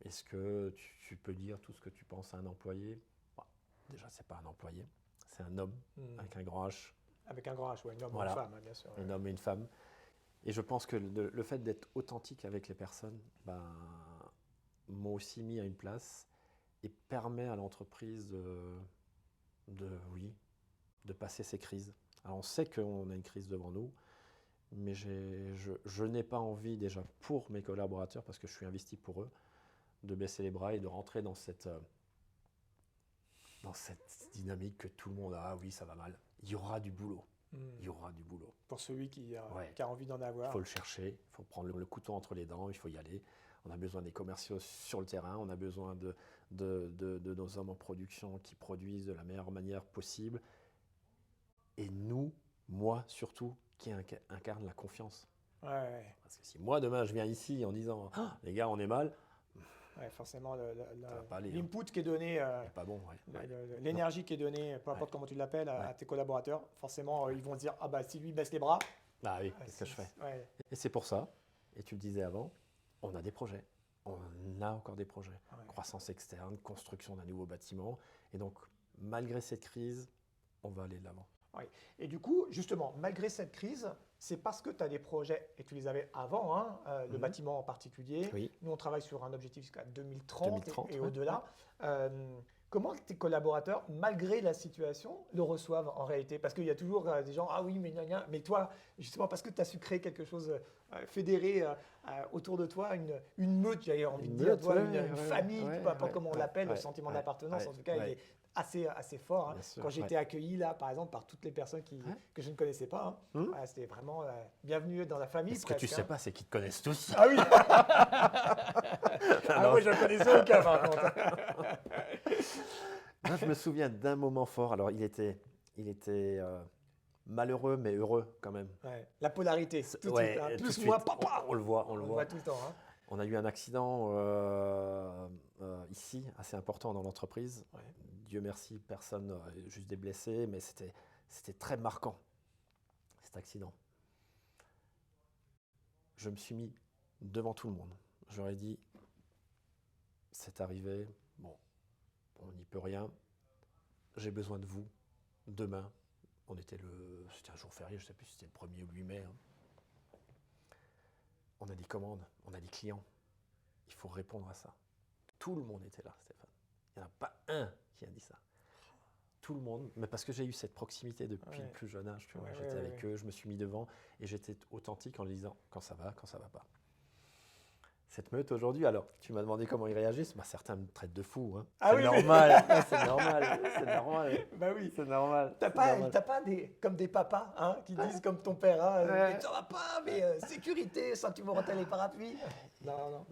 Speaker 2: Est-ce que tu peux dire tout ce que tu penses à un employé? Déjà, c'est pas un employé, c'est un homme avec un grand H.
Speaker 1: Avec un grand H, ouais, un homme ou une femme, hein, bien sûr.
Speaker 2: Un homme et une femme. Et je pense que le fait d'être authentique avec les personnes m'a aussi mis à une place et permet à l'entreprise de passer ces crises. Alors on sait qu'on a une crise devant nous, mais je n'ai pas envie déjà pour mes collaborateurs, parce que je suis investi pour eux, de baisser les bras et de rentrer dans cette dynamique que tout le monde a. Ah oui, ça va mal. Il y aura du boulot. Il y aura du boulot.
Speaker 1: Pour celui qui a envie d'en avoir.
Speaker 2: Il faut le chercher, il faut prendre le couteau entre les dents, il faut y aller. On a besoin des commerciaux sur le terrain, on a besoin de nos hommes en production qui produisent de la meilleure manière possible. Et nous, moi surtout, qui incarne la confiance.
Speaker 1: Ouais.
Speaker 2: Parce que si moi demain je viens ici en disant « les gars, on est mal »,
Speaker 1: forcément,
Speaker 2: l'input
Speaker 1: qui est donné,
Speaker 2: pas bon,
Speaker 1: l'énergie qui est donnée, peu importe comment tu l'appelles, à tes collaborateurs, forcément, ils vont se dire « Ah bah si lui baisse les bras… »
Speaker 2: Ah oui, qu'est-ce que je fais? Et c'est pour ça, et tu le disais avant, on a des projets. On a encore des projets. Croissance externe, construction d'un nouveau bâtiment. Et donc, malgré cette crise, on va aller de l'avant.
Speaker 1: Oui. Et du coup, justement, malgré cette crise, c'est parce que tu as des projets, et tu les avais avant, hein, le bâtiment en particulier.
Speaker 2: Oui.
Speaker 1: Nous, on travaille sur un objectif jusqu'à 2030 et
Speaker 2: ouais.
Speaker 1: au-delà. Comment tes collaborateurs, malgré la situation, le reçoivent en réalité? Parce qu'il y a toujours des gens, ah oui, mais gna gna. Mais toi, justement, parce que tu as su créer quelque chose, fédéré autour de toi, une meute, j'avais envie de dire, une famille, peu importe comment on l'appelle, le sentiment d'appartenance, en tout cas, il est assez fort. Hein. Quand j'ai été accueilli là, par exemple, par toutes les personnes que je ne connaissais pas, voilà, c'était vraiment bienvenue dans la famille.
Speaker 2: Ce que tu ne sais pas, c'est qu'ils te connaissent tous.
Speaker 1: Ah oui. Moi, je ne connaissais aucun, par contre.
Speaker 2: Moi, je me souviens d'un moment fort. Alors, il était malheureux, mais heureux quand même.
Speaker 1: Ouais. La polarité, tout de suite. Hein. Plus moi, papa.
Speaker 2: On le voit.
Speaker 1: On le voit tout le temps. Hein.
Speaker 2: On a eu un accident ici, assez important dans l'entreprise. Ouais. Dieu merci, personne, juste des blessés, mais c'était très marquant, cet accident. Je me suis mis devant tout le monde. J'aurais dit, c'est arrivé, bon, on n'y peut rien, j'ai besoin de vous, demain. C'était un jour férié, je ne sais plus si c'était le 1er ou le 8 mai. Hein. On a des commandes, on a des clients. Il faut répondre à ça. Tout le monde était là, Stéphane. Il n'y en a pas un qui a dit ça. Tout le monde, mais parce que j'ai eu cette proximité depuis le plus jeune âge. Tu vois, j'étais avec eux, je me suis mis devant et j'étais authentique en leur disant quand ça va pas. Cette meute aujourd'hui, alors, tu m'as demandé comment ils réagissent. Certains me traitent de fou. Hein.
Speaker 1: Ah
Speaker 2: c'est normal. C'est normal.
Speaker 1: Bah oui.
Speaker 2: C'est normal.
Speaker 1: T'as pas comme des papas qui disent comme ton père, mais ça va pas, mais sécurité, sentimentale et parapluie. Non.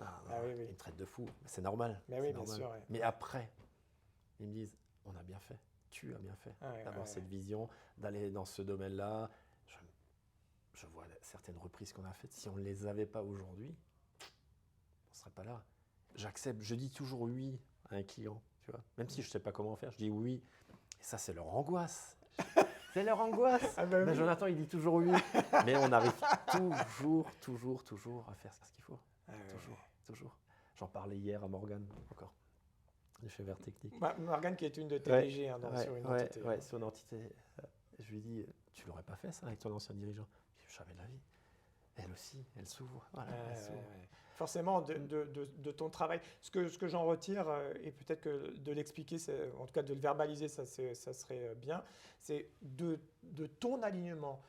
Speaker 2: Ils me traitent de fou. C'est normal.
Speaker 1: Mais oui, bien sûr. Ouais.
Speaker 2: Mais après, ils me disent, on a bien fait. Tu as bien fait d'avoir cette vision, d'aller dans ce domaine-là. Je vois certaines reprises qu'on a faites. Si on ne les avait pas aujourd'hui, on ne serait pas là. J'accepte, je dis toujours oui à un client, tu vois. Même si je ne sais pas comment faire, je dis oui. Et ça, c'est leur angoisse. C'est leur angoisse. Mais Jonathan, il dit toujours oui. Mais on arrive toujours à faire ce qu'il faut. Toujours. J'en parlais hier à Morgane, encore, de chez Vert Technique.
Speaker 1: Morgane, qui est une de tes DG sur une entité.
Speaker 2: Oui, sur une entité. Je lui dis, tu ne l'aurais pas fait ça avec ton ancien dirigeant? Jamais de la vie. Elle aussi, elle s'ouvre. Voilà,
Speaker 1: Forcément, de ton travail. Ce que j'en retire, et peut-être que de l'expliquer, en tout cas de le verbaliser, ça serait bien, c'est de ton alignement,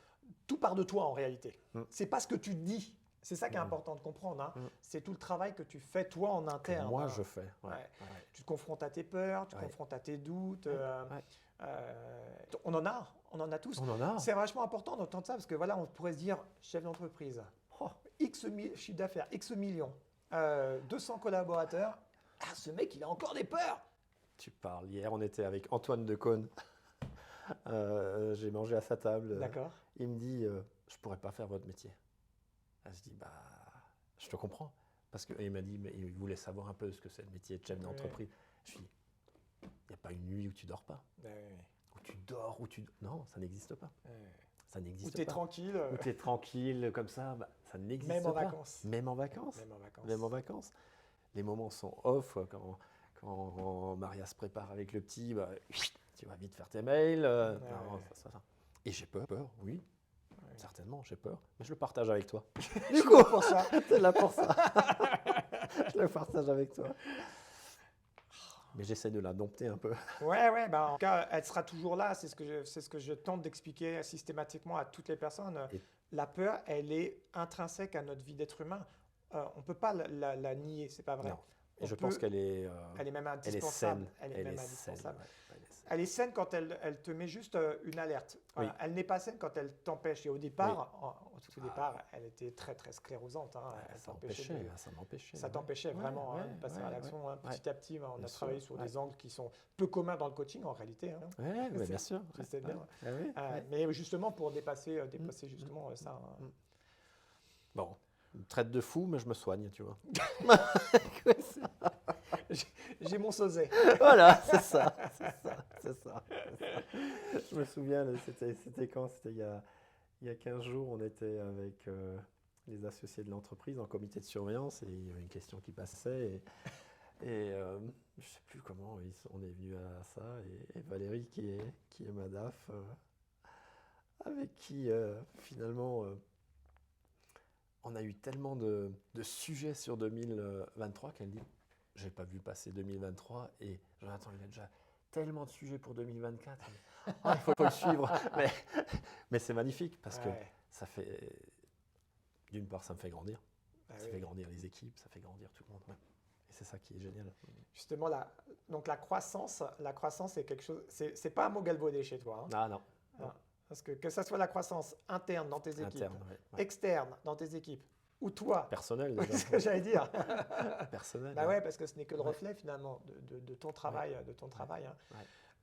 Speaker 1: tout part de toi en réalité.
Speaker 2: Mm.
Speaker 1: C'est pas ce que tu dis. C'est ça qui est important de comprendre. Hein. C'est tout le travail que tu fais toi en interne.
Speaker 2: Moi,
Speaker 1: hein.
Speaker 2: je fais.
Speaker 1: Ouais. Tu te confrontes à tes peurs, tu te confrontes à tes doutes. On en a tous.
Speaker 2: On en a.
Speaker 1: C'est vachement important d'entendre ça parce que voilà, on pourrait se dire chef d'entreprise, X chiffre d'affaires, X millions, 200 collaborateurs. Ah, ce mec, il a encore des peurs.
Speaker 2: Tu parles. Hier, on était avec Antoine Decaune. J'ai mangé à sa table.
Speaker 1: D'accord.
Speaker 2: Il me dit je pourrais pas faire votre métier. Je dis je te comprends. Parce que, et il m'a dit mais il voulait savoir un peu ce que c'est le métier de chef d'entreprise. Je dis il n'y a pas une nuit où tu dors pas. Où tu dors, non, ça n'existe pas. Ça n'existe pas.
Speaker 1: Où tu es tranquille.
Speaker 2: Où tu es tranquille comme ça, ça n'existe pas.
Speaker 1: Même en vacances.
Speaker 2: Même en vacances. Même en vacances. Les moments sont off quand Maria se prépare avec le petit, tu vas vite faire tes mails. Ça. Et j'ai peur, oui. Certainement, j'ai peur, mais je le partage avec toi.
Speaker 1: Du coup, pour ça.
Speaker 2: T'es là pour ça. Je le partage avec toi. Mais j'essaie de la dompter un peu.
Speaker 1: Ouais, en tout cas, elle sera toujours là. C'est ce que je tente d'expliquer systématiquement à toutes les personnes. La peur, elle est intrinsèque à notre vie d'être humain. On ne peut pas la nier, c'est pas vrai.
Speaker 2: Non. Et je pense qu'elle est,
Speaker 1: elle est même indispensable.
Speaker 2: Elle est saine.
Speaker 1: Elle est saine quand elle te met juste une alerte. Voilà.
Speaker 2: Oui.
Speaker 1: Elle n'est pas saine quand elle t'empêche. Et au départ, elle était très très sclérosante. Hein.
Speaker 2: Ça m'empêchait.
Speaker 1: Ça t'empêchait vraiment de passer à l'action. Petit à petit, on a travaillé sur des angles qui sont peu communs dans le coaching en réalité. Hein.
Speaker 2: Oui, bien sûr.
Speaker 1: Je sais bien.
Speaker 2: Ouais.
Speaker 1: Mais justement pour dépasser justement ça. Hein.
Speaker 2: Bon, on me traite de fou, mais je me soigne, tu vois.
Speaker 1: J'ai mon sosie.
Speaker 2: Voilà, c'est ça. Je me souviens, c'était quand? C'était il y a 15 jours, on était avec les associés de l'entreprise en comité de surveillance et il y avait une question qui passait et je ne sais plus comment on est venu à ça et Valérie qui est ma DAF avec qui finalement on a eu tellement de sujets sur 2023 qu'elle dit j'ai pas vu passer 2023 et Jonathan il a déjà tellement de sujets pour 2024. Il faut le suivre. Mais c'est magnifique parce que ça fait, d'une part, ça me fait grandir. Ça fait grandir les équipes, ça fait grandir tout le monde. Ouais. Et c'est ça qui est génial.
Speaker 1: Justement, donc la croissance c'est quelque chose. C'est pas un mot galvaudé chez toi. Hein.
Speaker 2: Ah non.
Speaker 1: Parce que ça soit la croissance interne dans tes équipes, externe dans tes équipes, ou toi.
Speaker 2: Personnel déjà.
Speaker 1: C'est ce que j'allais dire.
Speaker 2: Personnel.
Speaker 1: Bah ouais, parce que ce n'est que le reflet finalement de ton travail. De ton travail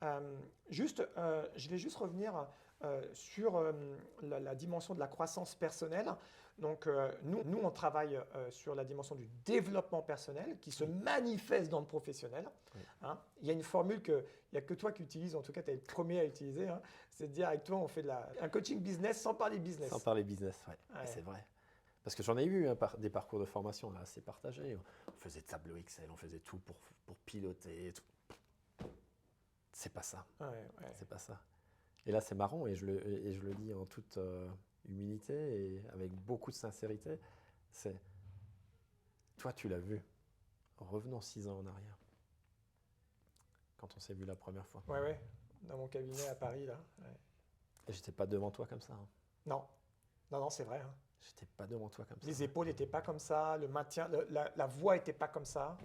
Speaker 1: hein. Je vais juste revenir sur la dimension de la croissance personnelle. Donc nous, on travaille sur la dimension du développement personnel qui se manifeste dans le professionnel. Hein. Il y a une formule qu'il n'y a que toi qui utilises, en tout cas tu es le premier à utiliser, hein. C'est de dire avec toi on fait un coaching business sans parler business.
Speaker 2: Sans parler business, c'est vrai. Parce que j'en ai eu des parcours de formation là, assez partagés. On faisait tableau Excel, on faisait tout pour piloter. C'est pas ça. C'est pas ça. Et là, c'est marrant et je le dis en toute humilité et avec beaucoup de sincérité. C'est toi, tu l'as vu. Revenons 6 ans en arrière. Quand on s'est vu la première fois.
Speaker 1: Ouais. Dans mon cabinet à Paris là. Ouais.
Speaker 2: Et j'étais pas devant toi comme ça. Hein.
Speaker 1: Non, c'est vrai. Hein.
Speaker 2: J'étais pas devant toi comme ça.
Speaker 1: Les épaules n'étaient pas comme ça, le maintien, la voix n'était pas comme ça.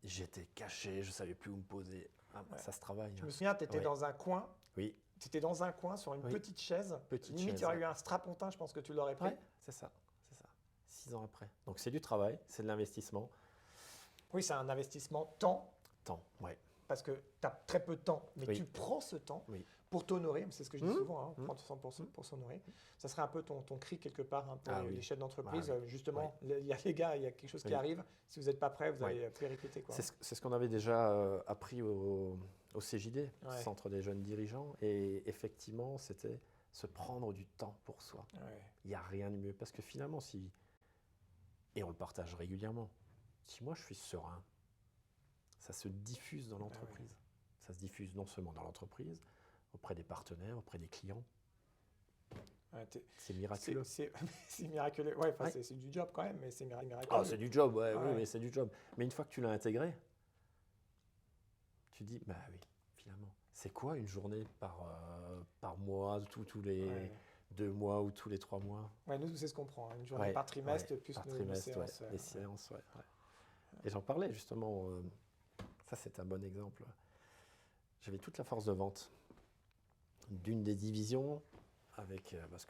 Speaker 2: J'étais caché, je savais plus où me poser. Ça se travaille.
Speaker 1: Je me souviens, tu étais dans un coin.
Speaker 2: Oui.
Speaker 1: Tu étais dans un coin sur une petite chaise. Limite, il y aurait eu un strapontin, je pense que tu l'aurais pris.
Speaker 2: Ouais, c'est ça. 6 ans après. Donc c'est du travail, c'est de l'investissement.
Speaker 1: Oui, c'est un investissement temps. Parce que tu as très peu de temps, mais tu prends ce temps pour t'honorer. C'est ce que je dis souvent, hein, prendre 100% pour s'honorer. Ça serait un peu ton cri quelque part hein, pour les chefs d'entreprise. Justement, il y a les gars, il y a quelque chose qui arrive. Si vous n'êtes pas prêts, vous allez péricliter.
Speaker 2: C'est ce qu'on avait déjà appris au CJD, Centre des jeunes dirigeants. Et effectivement, c'était se prendre du temps pour soi. Il n'y a rien de mieux. Parce que finalement, et on le partage régulièrement, si moi je suis serein, ça se diffuse dans l'entreprise. Ça se diffuse non seulement dans l'entreprise, auprès des partenaires, auprès des clients. C'est miraculeux.
Speaker 1: C'est miraculeux. C'est du job quand même, mais c'est miraculeux.
Speaker 2: C'est du job, oui, mais c'est du job. Mais une fois que tu l'as intégré, tu dis, oui, finalement, c'est quoi une journée par mois, tous les 2 mois ou tous les 3 mois.
Speaker 1: Ouais, nous, c'est ce qu'on prend, hein, une journée
Speaker 2: Ouais,
Speaker 1: par trimestre,
Speaker 2: ouais,
Speaker 1: plus
Speaker 2: par
Speaker 1: nos
Speaker 2: trimestre,
Speaker 1: séances.
Speaker 2: les séances, ouais. Et j'en parlais justement, ça c'est un bon exemple. J'avais toute la force de vente d'une des divisions avec, parce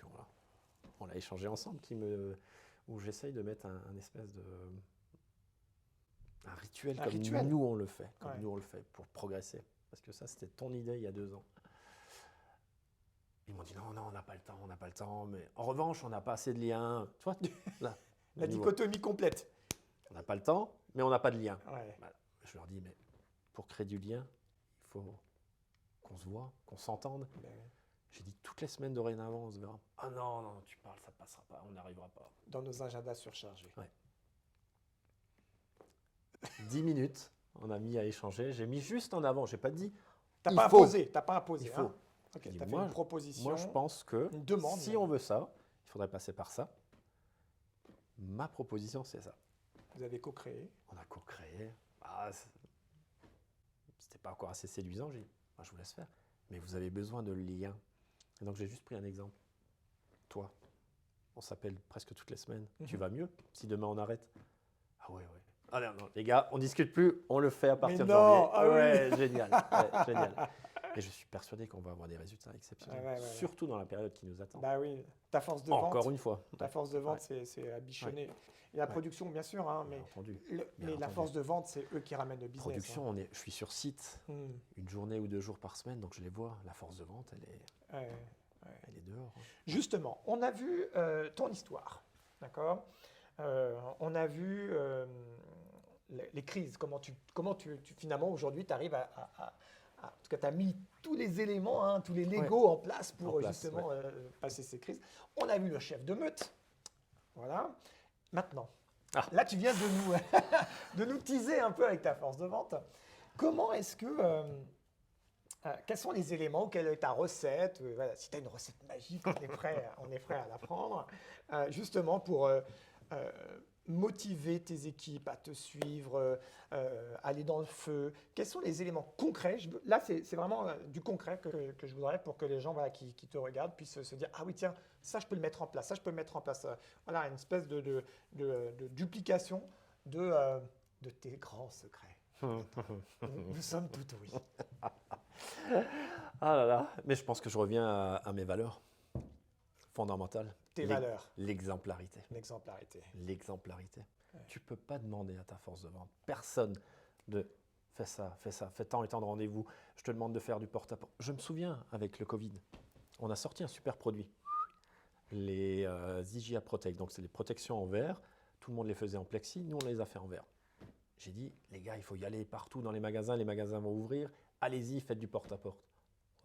Speaker 2: on l'a échangé ensemble, où j'essaye de mettre un espèce de un rituel
Speaker 1: Un
Speaker 2: comme
Speaker 1: rituel.
Speaker 2: nous on le fait, comme
Speaker 1: Ouais.
Speaker 2: nous on le fait pour progresser. Parce que ça c'était ton idée il y a 2 ans. Ils m'ont dit non, on n'a pas le temps, mais en revanche on n'a pas assez de liens. Tu vois, là,
Speaker 1: La
Speaker 2: au niveau.
Speaker 1: dichotomie complète.
Speaker 2: On n'a pas le temps, mais on n'a pas de lien.
Speaker 1: Ouais.
Speaker 2: Voilà. Je leur dis, mais pour créer du lien, il faut qu'on se voit, qu'on s'entende.
Speaker 1: Ben oui.
Speaker 2: J'ai dit, toutes les semaines dorénavant, on se verra. Ah non, non, tu parles, ça ne passera pas, on n'arrivera pas.
Speaker 1: Dans nos agendas surchargés.
Speaker 2: 10 minutes, on a mis à échanger. J'ai mis juste en avant, je n'ai pas dit,
Speaker 1: T'as
Speaker 2: il
Speaker 1: pas
Speaker 2: faut.
Speaker 1: imposé, t'as pas imposé.
Speaker 2: Il faut.
Speaker 1: Hein. Ok,
Speaker 2: Je dis,
Speaker 1: t'as fait
Speaker 2: moi,
Speaker 1: une proposition.
Speaker 2: Moi, je pense que
Speaker 1: une demande,
Speaker 2: si
Speaker 1: même.
Speaker 2: on veut ça, il faudrait passer par ça. Ma proposition, c'est ça.
Speaker 1: Vous avez co-créé.
Speaker 2: On a co-créé. Ah, c'était pas encore assez séduisant. J'ai dit, je vous laisse faire. Mais vous avez besoin de liens. Et donc, j'ai juste pris un exemple. Toi, on s'appelle presque toutes les semaines. Tu vas mieux si demain on arrête? Ah ouais. Ah non, les gars, on discute plus, on le fait à partir de janvier.
Speaker 1: Ah
Speaker 2: ouais,
Speaker 1: oui.
Speaker 2: génial. Ouais, génial. Et je suis persuadé qu'on va avoir des résultats exceptionnels,
Speaker 1: Ouais.
Speaker 2: surtout dans la période qui nous attend.
Speaker 1: Bah oui, ta force de vente.
Speaker 2: Encore une fois.
Speaker 1: Ta force de vente, c'est à bichonner. Et la production, bien sûr, hein,
Speaker 2: Bien
Speaker 1: mais,
Speaker 2: entendu.
Speaker 1: mais la force de vente, c'est eux qui ramènent le business.
Speaker 2: Production, je suis sur site une journée ou 2 jours par semaine, donc je les vois. La force de vente, elle est dehors.
Speaker 1: Justement, on a vu ton histoire, d'accord? On a vu les crises, comment tu finalement aujourd'hui tu arrives en tout cas tu as mis tous les éléments, hein, tous les Legos en place pour justement passer ces crises. On a vu le chef de meute, voilà. Maintenant, là tu viens de nous teaser un peu avec ta force de vente. Comment est-ce que quels sont les éléments, quelle est ta recette? Voilà, si tu as une recette magique, on est prêt à la prendre, justement pour motiver tes équipes à te suivre, aller dans le feu. Quels sont les éléments concrets? Là, c'est vraiment du concret que je voudrais pour que les gens qui te regardent puissent se dire « Ah oui, tiens, ça, je peux le mettre en place, ça, je peux le mettre en place. » Voilà, une espèce de duplication de tes grands secrets. Nous sommes tout oui.
Speaker 2: Ah là là, mais je pense que je reviens à mes valeurs fondamentales.
Speaker 1: Tes valeurs.
Speaker 2: L'exemplarité.
Speaker 1: L'exemplarité.
Speaker 2: L'exemplarité. Ouais. Tu ne peux pas demander à ta force de vente, personne, de fais ça, fais tant et tant de rendez-vous, je te demande de faire du porte-à-porte. Je me souviens, avec le Covid, on a sorti un super produit, les IGA Protect, donc c'est les protections en verre, tout le monde les faisait en plexi, nous on les a fait en verre. J'ai dit, les gars, il faut y aller partout dans les magasins vont ouvrir, allez-y, faites du porte-à-porte.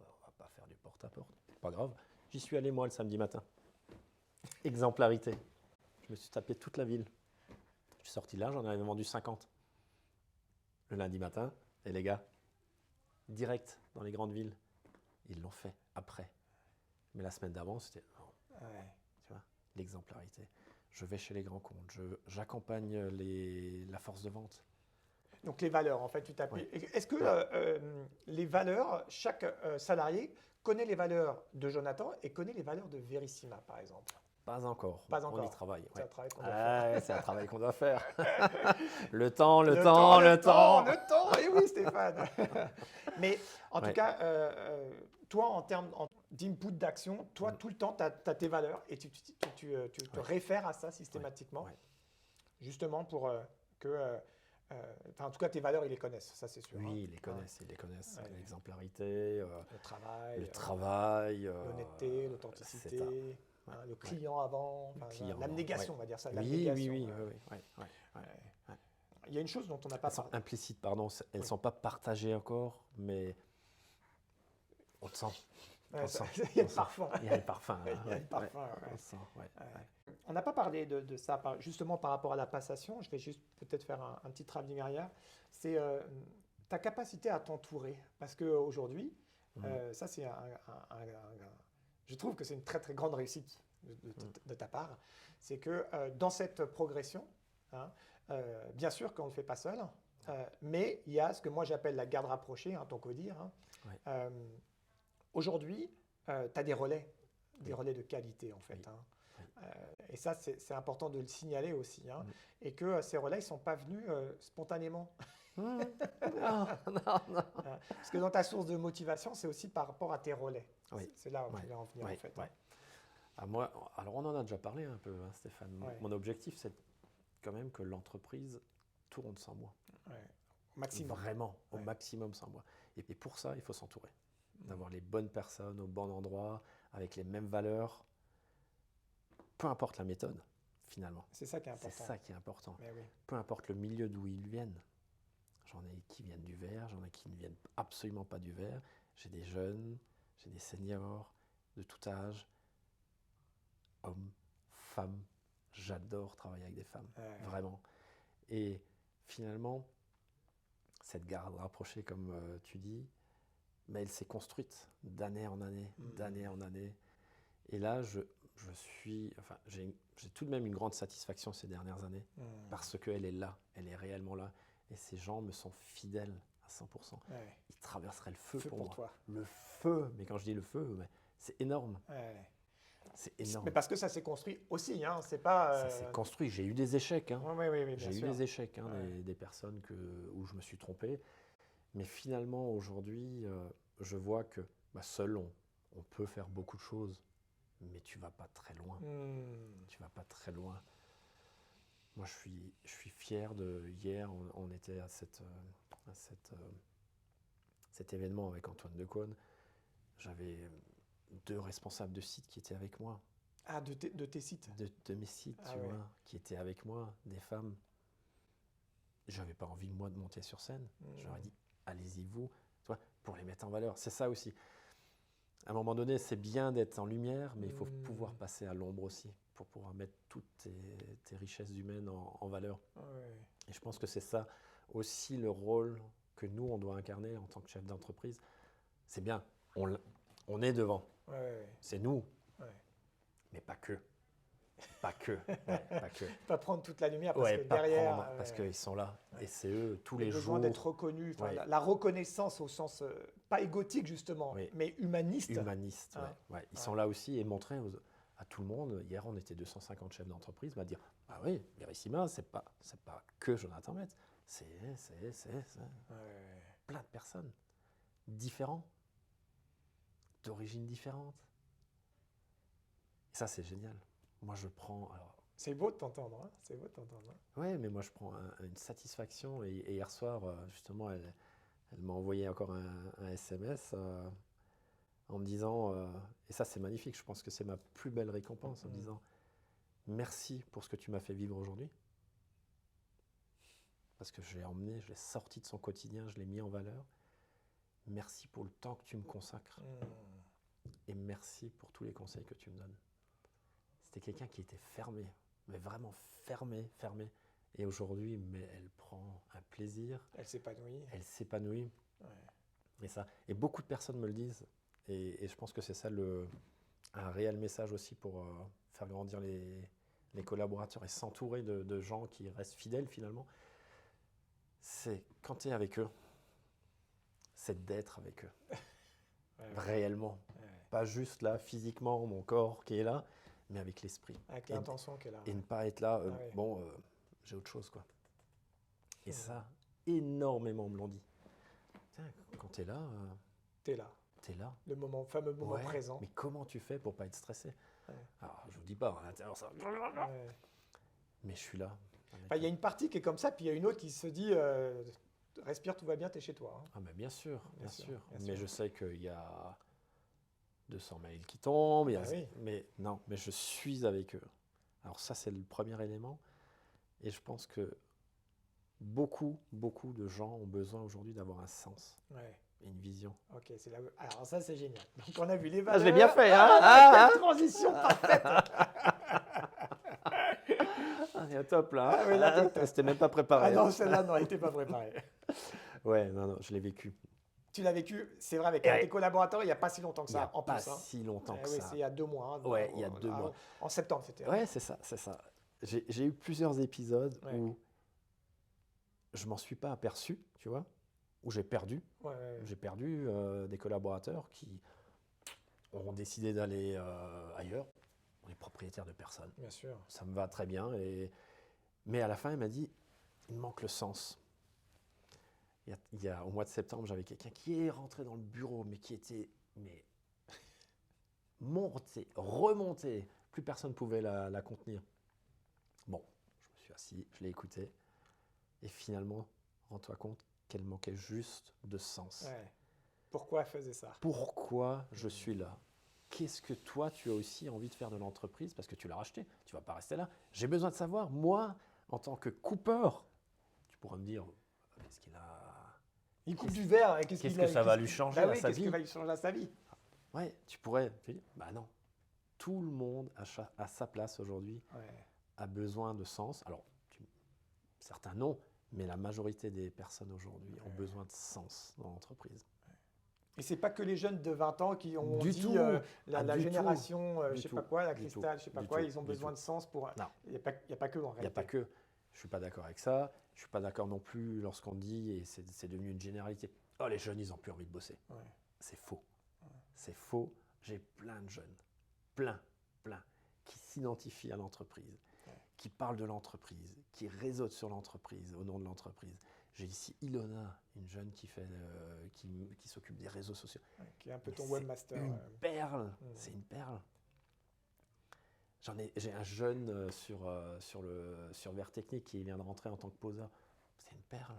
Speaker 2: On ne va pas faire du porte-à-porte, pas grave. J'y suis allé moi le samedi matin. Exemplarité. Je me suis tapé toute la ville. Je suis sorti là, j'en avais vendu 50. Le lundi matin, et les gars, direct dans les grandes villes, ils l'ont fait après. Mais la semaine d'avant, c'était... tu vois, l'exemplarité. Je vais chez les grands comptes, j'accompagne la force de vente.
Speaker 1: Donc les valeurs, en fait, tu t'appuies. Ouais. Est-ce que les valeurs, chaque salarié connaît les valeurs de Jonathan et connaît les valeurs de Verissima, par exemple?
Speaker 2: Pas encore.
Speaker 1: Pas encore.
Speaker 2: On y travaille.
Speaker 1: C'est un travail qu'on doit faire.
Speaker 2: C'est un travail qu'on doit faire. le temps.
Speaker 1: Et oui, Stéphane. Mais en tout cas, toi, en termes d'input d'action, toi, tout le temps, tu as tes valeurs et tu te réfères à ça systématiquement, justement pour que... en tout cas, tes valeurs, ils les connaissent, ça c'est sûr.
Speaker 2: Oui, ils les connaissent. Ouais. L'exemplarité,
Speaker 1: le
Speaker 2: travail,
Speaker 1: l'honnêteté, l'authenticité, le client avant, l'abnégation, on va dire ça.
Speaker 2: Oui.
Speaker 1: Il y a une chose dont on n'a pas parlé.
Speaker 2: Implicites, pardon, elles ne sont pas partagées encore, mais on le sent.
Speaker 1: Il y a le parfum.
Speaker 2: Il y a le parfum.
Speaker 1: On n'a pas parlé de ça, justement par rapport à la passation. Je vais juste peut-être faire un petit travelling arrière. C'est ta capacité à t'entourer. Parce qu'aujourd'hui, ça c'est je trouve que c'est une très très grande réussite de ta part. C'est que dans cette progression, bien sûr qu'on ne le fait pas seul, mais il y a ce que moi j'appelle la garde rapprochée, ton codir. Aujourd'hui, tu as des relais des relais de qualité, en fait.
Speaker 2: Oui.
Speaker 1: Hein.
Speaker 2: Oui.
Speaker 1: Et ça, c'est important de le signaler aussi. Hein.
Speaker 2: Mm.
Speaker 1: Et que ces relais ne sont pas venus spontanément.
Speaker 2: Non, non.
Speaker 1: Parce que dans ta source de motivation, c'est aussi par rapport à tes relais.
Speaker 2: Oui.
Speaker 1: C'est là où
Speaker 2: Ouais.
Speaker 1: je voulais en venir,
Speaker 2: Ouais.
Speaker 1: en fait.
Speaker 2: Ouais.
Speaker 1: Hein.
Speaker 2: Moi, alors on en a déjà parlé un peu, hein, Stéphane.
Speaker 1: Ouais.
Speaker 2: Mon objectif, c'est quand même que l'entreprise tourne sans moi.
Speaker 1: Ouais. Au maximum.
Speaker 2: Vraiment, au
Speaker 1: Ouais.
Speaker 2: maximum sans moi. Et pour ça, il faut s'entourer. D'avoir les bonnes personnes au bon endroit, avec les mêmes valeurs. Peu importe la méthode, finalement.
Speaker 1: C'est ça qui est
Speaker 2: C'est
Speaker 1: important.
Speaker 2: ça qui est important.
Speaker 1: Mais oui.
Speaker 2: Peu importe le milieu d'où ils viennent. J'en ai qui viennent du verre, j'en ai qui ne viennent absolument pas du verre. J'ai des jeunes, j'ai des seniors, de tout âge. Hommes, femmes, j'adore travailler avec des femmes,
Speaker 1: Ouais.
Speaker 2: vraiment. Et finalement, cette garde rapprochée, comme tu dis, mais elle s'est construite d'année en année, d'année en année. Et là, j'ai tout de même une grande satisfaction ces dernières années, parce qu'elle est là, elle est réellement là. Et ces gens me sont fidèles à 100%.
Speaker 1: Ouais.
Speaker 2: Ils traverseraient le feu pour moi.
Speaker 1: toi.
Speaker 2: Le feu, mais quand je dis le feu, c'est énorme.
Speaker 1: Ouais.
Speaker 2: C'est énorme.
Speaker 1: Mais parce que ça s'est construit aussi, hein. C'est pas.
Speaker 2: Ça s'est construit. J'ai eu des échecs. Hein.
Speaker 1: Oui, oui, bien
Speaker 2: J'ai eu
Speaker 1: sûr.
Speaker 2: des échecs, hein,
Speaker 1: Ouais.
Speaker 2: des personnes où je me suis trompé. Mais finalement, aujourd'hui, je vois que seul, on peut faire beaucoup de choses, mais tu vas pas très loin. Tu vas pas très loin. Moi, je suis fier de... Hier, on était à cet événement avec Antoine Decaune. J'avais 2 responsables de site qui étaient avec moi.
Speaker 1: Ah, de tes sites.
Speaker 2: De mes sites,
Speaker 1: Ah
Speaker 2: tu
Speaker 1: ouais.
Speaker 2: vois, qui étaient avec moi, des femmes. J'avais pas envie, moi, de monter sur scène. J'aurais dit, allez-y, vous, tu vois, pour les mettre en valeur. C'est ça aussi. À un moment donné, c'est bien d'être en lumière, mais il faut pouvoir passer à l'ombre aussi, pour pouvoir mettre toutes tes richesses humaines en valeur.
Speaker 1: Ouais.
Speaker 2: Et je pense que c'est ça aussi le rôle que nous, on doit incarner en tant que chef d'entreprise. C'est bien, on est devant.
Speaker 1: Ouais.
Speaker 2: C'est nous,
Speaker 1: Ouais.
Speaker 2: mais pas que. Pas que. Ouais, pas que.
Speaker 1: Pas prendre toute la lumière parce que
Speaker 2: pas
Speaker 1: derrière.
Speaker 2: prendre, parce qu'ils sont là.
Speaker 1: Ouais.
Speaker 2: Et c'est eux, tous
Speaker 1: le
Speaker 2: les
Speaker 1: besoin
Speaker 2: jours.
Speaker 1: d'être reconnu,
Speaker 2: Ouais.
Speaker 1: la reconnaissance au sens pas égotique justement,
Speaker 2: Oui.
Speaker 1: mais humaniste.
Speaker 2: Humanistes,
Speaker 1: Hein.
Speaker 2: ouais. Ils sont là aussi et montrer à tout le monde. Hier, on était 250 chefs d'entreprise, m'a dire, ah oui, Verissima, c'est pas que Jonathan Metz, c'est plein de personnes différentes, d'origines différentes. Et ça, c'est génial. Moi, je prends...
Speaker 1: C'est beau de t'entendre, hein. C'est beau de t'entendre. Hein.
Speaker 2: Oui, mais moi, je prends une satisfaction. Et hier soir, justement, elle m'a envoyé encore un SMS en me disant, et ça, c'est magnifique, je pense que c'est ma plus belle récompense, en me disant, merci pour ce que tu m'as fait vivre aujourd'hui. Parce que je l'ai sorti de son quotidien, je l'ai mis en valeur. Merci pour le temps que tu me consacres. Et merci pour tous les conseils que tu me donnes. C'était quelqu'un qui était fermé, mais vraiment fermé. Et aujourd'hui, elle prend un plaisir.
Speaker 1: Elle s'épanouit.
Speaker 2: Elle s'épanouit.
Speaker 1: Ouais.
Speaker 2: Et beaucoup de personnes me le disent. Et je pense que c'est ça un réel message aussi pour faire grandir les collaborateurs et s'entourer de gens qui restent fidèles finalement. C'est quand tu es avec eux, c'est d'être avec eux. Réellement. Pas juste là, physiquement, mon corps qui est là, mais avec l'esprit.
Speaker 1: Avec l'intention qui est là.
Speaker 2: Et ne pas être là, j'ai autre chose, quoi. Et ça, énormément me l'ont dit. Tiens, quand tu es là...
Speaker 1: T'es là.
Speaker 2: T'es là.
Speaker 1: Le fameux moment présent.
Speaker 2: Mais comment tu fais pour pas être stressé? Alors, je vous dis pas, à l'intérieur, ça... Mais je suis là.
Speaker 1: Il y a une partie qui est comme ça, puis il y a une autre qui se dit respire, tout va bien, t'es chez toi. Hein.
Speaker 2: Ah, mais bien sûr.
Speaker 1: Bien sûr.
Speaker 2: Mais je sais qu'il y a 200 mails qui tombent. Mais je suis avec eux. Alors ça, c'est le premier élément. Et je pense que beaucoup de gens ont besoin aujourd'hui d'avoir un sens et une vision.
Speaker 1: Ok, c'est là. Alors ça, c'est génial. Donc on a vu les valeurs.
Speaker 2: Je l'ai bien fait, hein.
Speaker 1: Transition parfaite.
Speaker 2: On est au top là.
Speaker 1: Ah, oui, là,
Speaker 2: c'était même pas préparé.
Speaker 1: Ah non, celle-là n'aurait été pas préparée.
Speaker 2: Ouais, non, je l'ai vécu.
Speaker 1: Tu l'as vécu, c'est vrai, avec tes collaborateurs, il n'y a pas si longtemps que ça, en plus.
Speaker 2: Pas si longtemps que
Speaker 1: oui,
Speaker 2: ça.
Speaker 1: c'est il y a 2 mois. Hein,
Speaker 2: ouais, il y a 2 mois.
Speaker 1: En septembre, c'était.
Speaker 2: Ouais, c'est ça. J'ai eu plusieurs épisodes où je m'en suis pas aperçu, tu vois, où j'ai perdu. J'ai perdu des collaborateurs qui ont décidé d'aller ailleurs. On est propriétaire de personne.
Speaker 1: Bien sûr.
Speaker 2: Ça me va très bien. Mais à la fin, elle m'a dit, il me manque le sens. Au mois de septembre, j'avais quelqu'un qui est rentré dans le bureau, mais qui était monté, remonté. Plus personne ne pouvait la contenir. Bon, je me suis assis, je l'ai écouté. Et finalement, rends-toi compte qu'elle manquait juste de sens.
Speaker 1: Ouais. Pourquoi elle faisait ça?
Speaker 2: Pourquoi je suis là? Qu'est-ce que toi, tu as aussi envie de faire de l'entreprise? Parce que tu l'as racheté, tu ne vas pas rester là. J'ai besoin de savoir, moi, en tant que coupeur, tu pourras me dire, qu'est-ce qu'il a...
Speaker 1: Il coupe du verre. Et
Speaker 2: qu'est-ce que ça va lui changer à sa vie?
Speaker 1: Qu'est-ce que va lui changer à sa vie?
Speaker 2: Ouais, tu pourrais te dire, bah non. Tout le monde à sa place aujourd'hui a besoin de sens. Alors, certains non, mais la majorité des personnes aujourd'hui ont besoin de sens dans l'entreprise.
Speaker 1: Et c'est pas que les jeunes de 20 ans qui ont
Speaker 2: Du
Speaker 1: dit
Speaker 2: tout.
Speaker 1: la génération, je sais pas quoi, la
Speaker 2: Du
Speaker 1: cristal,
Speaker 2: tout.
Speaker 1: je sais pas
Speaker 2: Du
Speaker 1: quoi,
Speaker 2: tout.
Speaker 1: ils ont
Speaker 2: Du
Speaker 1: besoin
Speaker 2: tout.
Speaker 1: de sens pour.
Speaker 2: Non.
Speaker 1: Il n'y a pas que en
Speaker 2: Il n'y
Speaker 1: réalité.
Speaker 2: a pas que. Je ne suis pas d'accord avec ça. Je ne suis pas d'accord non plus lorsqu'on dit, et c'est devenu une généralité, oh les jeunes, ils n'ont plus envie de bosser.
Speaker 1: Ouais.
Speaker 2: C'est faux. C'est faux. J'ai plein de jeunes, plein, qui s'identifient à l'entreprise, qui parlent de l'entreprise, qui réseautent sur l'entreprise, au nom de l'entreprise. J'ai ici Ilona, une jeune qui s'occupe des réseaux sociaux.
Speaker 1: Ouais, qui est un peu ton
Speaker 2: Mais
Speaker 1: webmaster.
Speaker 2: c'est une perle. C'est une perle. J'ai un jeune sur Vert Technique qui vient de rentrer en tant que poseur. C'est une perle.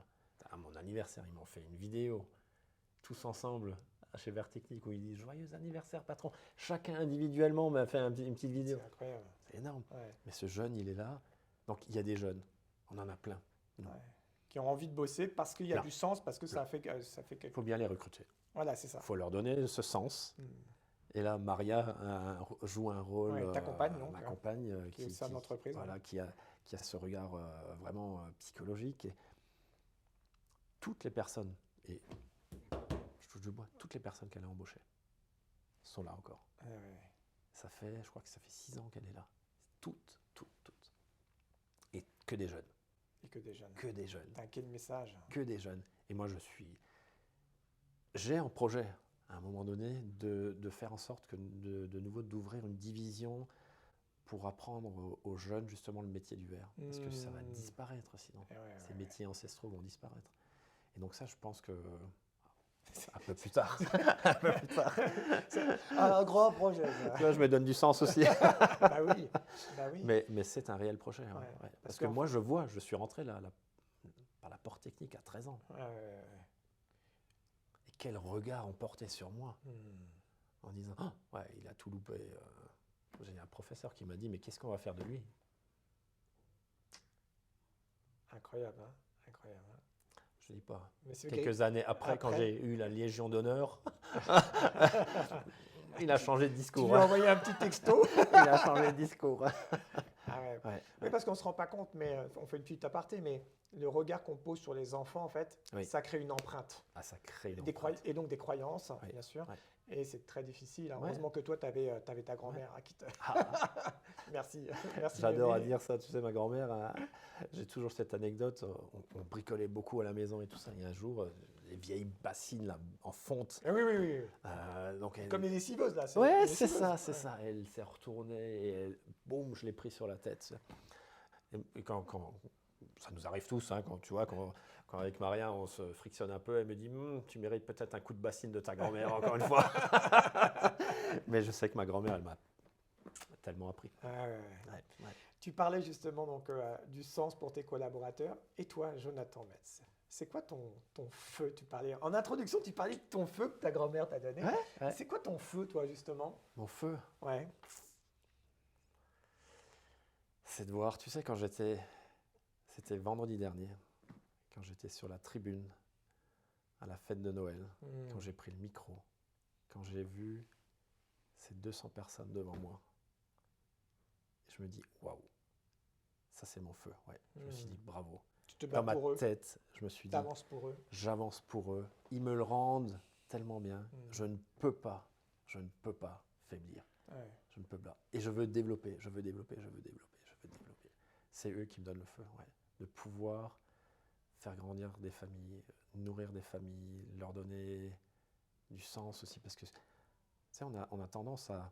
Speaker 2: À mon anniversaire, ils m'ont fait une vidéo, tous ensemble, chez Vert Technique, où ils disent « Joyeux anniversaire, patron !» Chacun individuellement m'a fait une petite vidéo.
Speaker 1: C'est incroyable.
Speaker 2: C'est énorme.
Speaker 1: Ouais.
Speaker 2: Mais ce jeune, il est là. Donc, il y a des jeunes. On en a plein.
Speaker 1: Ouais. Qui ont envie de bosser parce qu'il y a
Speaker 2: Plein.
Speaker 1: du sens, parce que ça fait
Speaker 2: Il
Speaker 1: quelque
Speaker 2: faut bien les recruter.
Speaker 1: Voilà, c'est ça.
Speaker 2: Il faut leur donner ce sens. Et là, Maria joue un rôle.
Speaker 1: Ouais, ta compagne, donc,
Speaker 2: ma compagne,
Speaker 1: qui est au sein de l'entreprise.
Speaker 2: Voilà, qui a ce regard vraiment psychologique. Et toutes les personnes, et je touche du bois, toutes les personnes qu'elle a embauchées sont là encore.
Speaker 1: Ouais.
Speaker 2: Je crois que ça fait 6 ans qu'elle est là. Toutes. Et que des jeunes.
Speaker 1: Et que des jeunes.
Speaker 2: Que des jeunes.
Speaker 1: T'as quel message?
Speaker 2: Que des jeunes. Et moi, j'ai un projet, à un moment donné, de faire en sorte que de nouveau d'ouvrir une division pour apprendre aux jeunes justement le métier du verre. Parce que ça va disparaître sinon. Ces métiers ancestraux vont disparaître. Et donc ça, je pense que... Un peu plus tard.
Speaker 1: Un grand projet. Ça.
Speaker 2: Là, je me donne du sens aussi.
Speaker 1: Bah oui.
Speaker 2: Mais c'est un réel projet.
Speaker 1: Ouais.
Speaker 2: Parce que moi, je suis rentré par la porte technique à 13 ans. Et quel regard on portait sur moi en disant « ouais, il a tout loupé. » J'ai un professeur qui m'a dit « mais qu'est-ce qu'on va faire de lui ?»
Speaker 1: Incroyable, hein. Incroyable.
Speaker 2: Je ne dis pas.
Speaker 1: Mais
Speaker 2: Quelques années après, quand j'ai eu la Légion d'honneur, il a changé de discours.
Speaker 1: Tu lui as envoyé un petit texto.
Speaker 2: Il a changé de discours.
Speaker 1: Oui, parce qu'on ne se rend pas compte, mais on fait une petite aparté, mais le regard qu'on pose sur les enfants, en fait, ça crée une empreinte.
Speaker 2: Ah, ça crée une empreinte.
Speaker 1: Et donc des croyances, bien sûr. Et c'est très difficile. Heureusement que toi, tu avais ta grand-mère qui te... Merci.
Speaker 2: J'adore à dire ça. Tu sais, ma grand-mère, j'ai toujours cette anecdote. On bricolait beaucoup à la maison et tout ça. Et un jour, les vieilles bassines là, en fonte.
Speaker 1: Oui.
Speaker 2: Donc
Speaker 1: comme les lessiveuses, là.
Speaker 2: Ouais, c'est ça. Elle s'est retournée et boum, je l'ai pris sur la tête. Et quand ça nous arrive tous, hein, quand avec Maria, on se frictionne un peu, elle me dit tu mérites peut-être un coup de bassine de ta grand-mère, encore une fois. Mais je sais que ma grand-mère, elle m'a tellement appris.
Speaker 1: Tu parlais justement donc, du sens pour tes collaborateurs. Et toi, Jonathan Metz, c'est quoi ton feu? En introduction, tu parlais de ton feu que ta grand-mère t'a donné. C'est quoi ton feu, toi, justement?
Speaker 2: Mon feu?
Speaker 1: Ouais.
Speaker 2: C'est de voir, tu sais, c'était vendredi dernier, quand j'étais sur la tribune à la fête de Noël, quand j'ai pris le micro, quand j'ai vu ces 200 personnes devant moi, je me dis waouh, ça c'est mon feu. Je me suis dit bravo.
Speaker 1: Tu te bats pour eux.
Speaker 2: Dans ma tête, je me suis dit j'avance pour eux. Ils me le rendent tellement bien. Je ne peux pas faiblir. Je ne peux pas. Et je veux développer. C'est eux qui me donnent le feu. De pouvoir faire grandir des familles, nourrir des familles, leur donner du sens aussi. Parce que sais, on a tendance à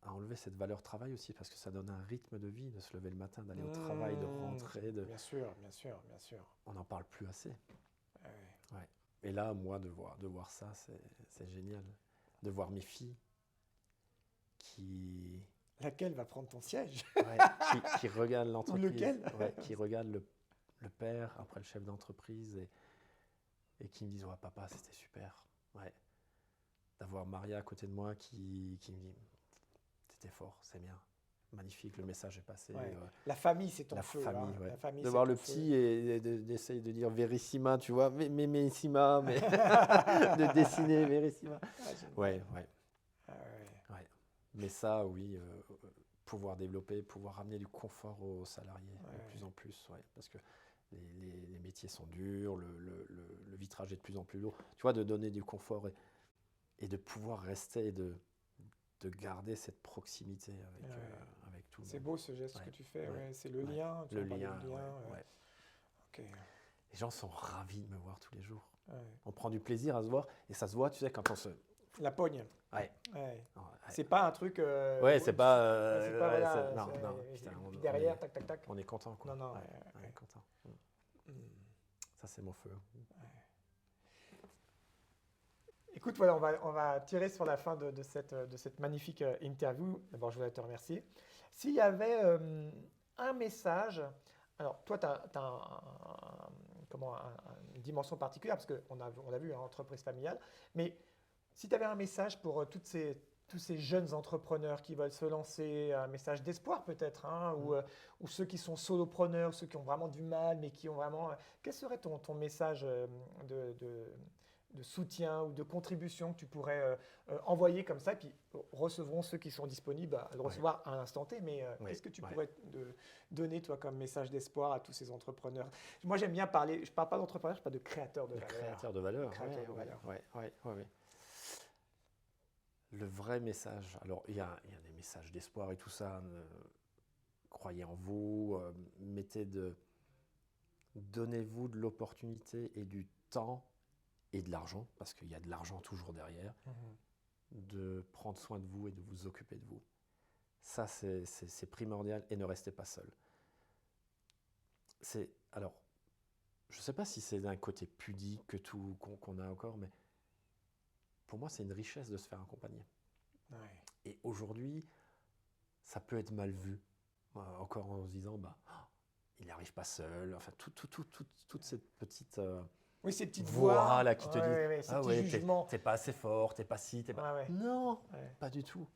Speaker 2: enlever cette valeur travail aussi, parce que ça donne un rythme de vie, de se lever le matin, d'aller au travail, de rentrer.
Speaker 1: Bien sûr, bien sûr, bien sûr.
Speaker 2: On n'en parle plus assez.
Speaker 1: Ouais.
Speaker 2: Ouais. Et là, moi, de voir ça, c'est génial. De voir mes filles qui,
Speaker 1: Laquelle va prendre ton siège?
Speaker 2: ouais, qui regardent
Speaker 1: Ou
Speaker 2: l'entreprise,
Speaker 1: lequel?
Speaker 2: ouais, qui regardent le père, après le chef d'entreprise, et qui me disent ouais, papa, c'était super. Ouais. D'avoir Maria à côté de moi qui me dit t'étais fort, c'est bien. Magnifique, le message est passé.
Speaker 1: Ouais. La famille, c'est ton
Speaker 2: La
Speaker 1: feu.
Speaker 2: famille,
Speaker 1: hein.
Speaker 2: ouais.
Speaker 1: La famille,
Speaker 2: De
Speaker 1: c'est
Speaker 2: voir
Speaker 1: ton
Speaker 2: le
Speaker 1: feu.
Speaker 2: petit et d'essayer de dire Verissima, tu vois, Messima, mais de dessiner Verissima.
Speaker 1: Ah, génial.
Speaker 2: Ouais.
Speaker 1: Ah, ouais.
Speaker 2: Mais ça, oui, pouvoir développer, pouvoir ramener du confort aux salariés de
Speaker 1: Ouais.
Speaker 2: plus en plus, ouais, parce que les métiers sont durs, le vitrage est de plus en plus lourd. Tu vois, de donner du confort et de pouvoir rester et de garder cette proximité avec tout le
Speaker 1: C'est
Speaker 2: monde.
Speaker 1: beau ce geste
Speaker 2: Ouais.
Speaker 1: que tu fais.
Speaker 2: Ouais.
Speaker 1: Ouais. C'est le
Speaker 2: Ouais.
Speaker 1: lien. Tu
Speaker 2: Le
Speaker 1: en parlais
Speaker 2: lien,
Speaker 1: du lien.
Speaker 2: ouais.
Speaker 1: Ok.
Speaker 2: Les gens sont ravis de me voir tous les jours.
Speaker 1: Ouais.
Speaker 2: On prend du plaisir à se voir, et ça se voit, tu sais, quand on se...
Speaker 1: La pogne.
Speaker 2: Ouais.
Speaker 1: Ouais.
Speaker 2: Ouais.
Speaker 1: C'est pas un truc.
Speaker 2: Ouais, c'est pas...
Speaker 1: c'est pas
Speaker 2: ouais,
Speaker 1: voilà,
Speaker 2: non,
Speaker 1: c'est-
Speaker 2: non,
Speaker 1: et
Speaker 2: putain,
Speaker 1: puis derrière, tac, tac, tac.
Speaker 2: on est content, quoi.
Speaker 1: Non, non.
Speaker 2: Ouais,
Speaker 1: Ouais.
Speaker 2: on est content.
Speaker 1: Hmm.
Speaker 2: Ça, c'est mon feu.
Speaker 1: Écoute, voilà, on va tirer sur la fin de cette magnifique interview. D'abord, je voudrais te remercier. S'il y avait un message, alors toi, tu as, une dimension particulière, parce qu'on a vu, hein, entreprise familiale, mais si tu avais un message pour tous ces jeunes entrepreneurs qui veulent se lancer, un message d'espoir peut-être, hein, ou ceux qui sont solopreneurs, ceux qui ont vraiment du mal, mais qui ont vraiment... quel serait ton message de soutien ou de contribution que tu pourrais envoyer comme ça, et puis recevront ceux qui sont disponibles à le recevoir à l'instant T, mais qu'est-ce que tu pourrais donner, toi, comme message d'espoir à tous ces entrepreneurs? Moi, j'aime bien parler, je ne parle pas d'entrepreneurs, je parle de créateurs de valeur.
Speaker 2: Créateur de valeur.
Speaker 1: Créateur de valeur.
Speaker 2: Ouais. Le vrai message, alors il y a des messages d'espoir et tout ça, croyez en vous, donnez-vous de l'opportunité et du temps et de l'argent, parce qu'il y a de l'argent toujours derrière, de prendre soin de vous et de vous occuper de vous. Ça, c'est primordial, et ne restez pas seul. Alors, je ne sais pas si c'est d'un côté pudique que tout qu'on a encore, mais pour moi, c'est une richesse de se faire accompagner.
Speaker 1: Ouais.
Speaker 2: Et aujourd'hui, ça peut être mal vu, encore en se disant, il n'y arrive pas seul, enfin, toute cette petite
Speaker 1: Oui, ces petites
Speaker 2: voix
Speaker 1: voix
Speaker 2: là qui te disent,
Speaker 1: ces petits jugements.
Speaker 2: t'es pas assez fort, t'es pas ci, t'es pas...
Speaker 1: Ouais.
Speaker 2: Non,
Speaker 1: Ouais.
Speaker 2: pas du tout.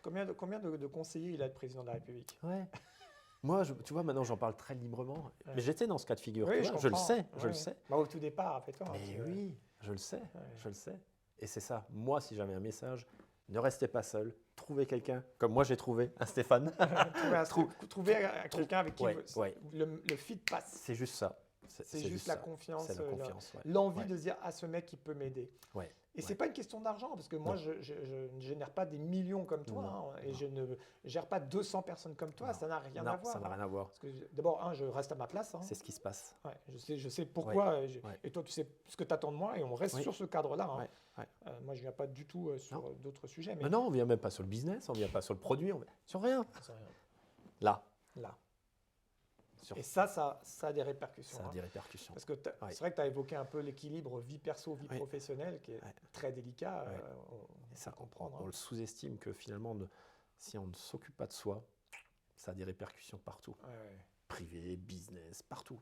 Speaker 1: Combien de conseillers il a de président de la République?
Speaker 2: Ouais. Moi, tu vois, maintenant, j'en parle très librement.
Speaker 1: Ouais.
Speaker 2: Mais j'étais dans ce cas de figure,
Speaker 1: Oui,
Speaker 2: tu vois, je le
Speaker 1: comprends.
Speaker 2: sais, je
Speaker 1: Ouais.
Speaker 2: le sais.
Speaker 1: Au tout départ, rappelle-toi.
Speaker 2: Mais oui, je le sais,
Speaker 1: Ouais.
Speaker 2: je le sais. Et c'est ça. Moi, si j'avais un message, ne restez pas seul. Trouvez quelqu'un, comme moi j'ai trouvé un Stéphane.
Speaker 1: Trouver quelqu'un avec qui
Speaker 2: Ouais.
Speaker 1: le fit passe.
Speaker 2: C'est juste ça.
Speaker 1: C'est juste la confiance,
Speaker 2: C'est la confiance, ouais.
Speaker 1: l'envie
Speaker 2: Ouais.
Speaker 1: de se dire ce mec il peut m'aider.
Speaker 2: Ouais.
Speaker 1: Et c'est pas une question d'argent, parce que moi je ne génère pas des millions comme toi, et je ne gère pas 200 personnes comme toi, ça n'a rien à voir.
Speaker 2: Ça n'a rien à voir.
Speaker 1: Parce que d'abord, je reste à ma place.
Speaker 2: C'est ce qui se passe.
Speaker 1: Ouais, je sais pourquoi,
Speaker 2: Ouais.
Speaker 1: et toi tu sais ce que tu attends de moi, et on reste sur ce cadre-là.
Speaker 2: Ouais.
Speaker 1: Moi je ne viens pas du tout sur d'autres sujets.
Speaker 2: Mais non, on ne vient même pas sur le business, on ne vient pas sur le produit, sur rien.
Speaker 1: C'est rien.
Speaker 2: Là.
Speaker 1: Et ça a des répercussions.
Speaker 2: Ça a des répercussions.
Speaker 1: Parce que c'est vrai que tu as évoqué un peu l'équilibre vie perso, vie professionnelle, qui est très délicat.
Speaker 2: Et ça,
Speaker 1: comprendre.
Speaker 2: On le sous-estime que finalement, si on ne s'occupe pas de soi, ça a des répercussions partout. Privé, business, partout.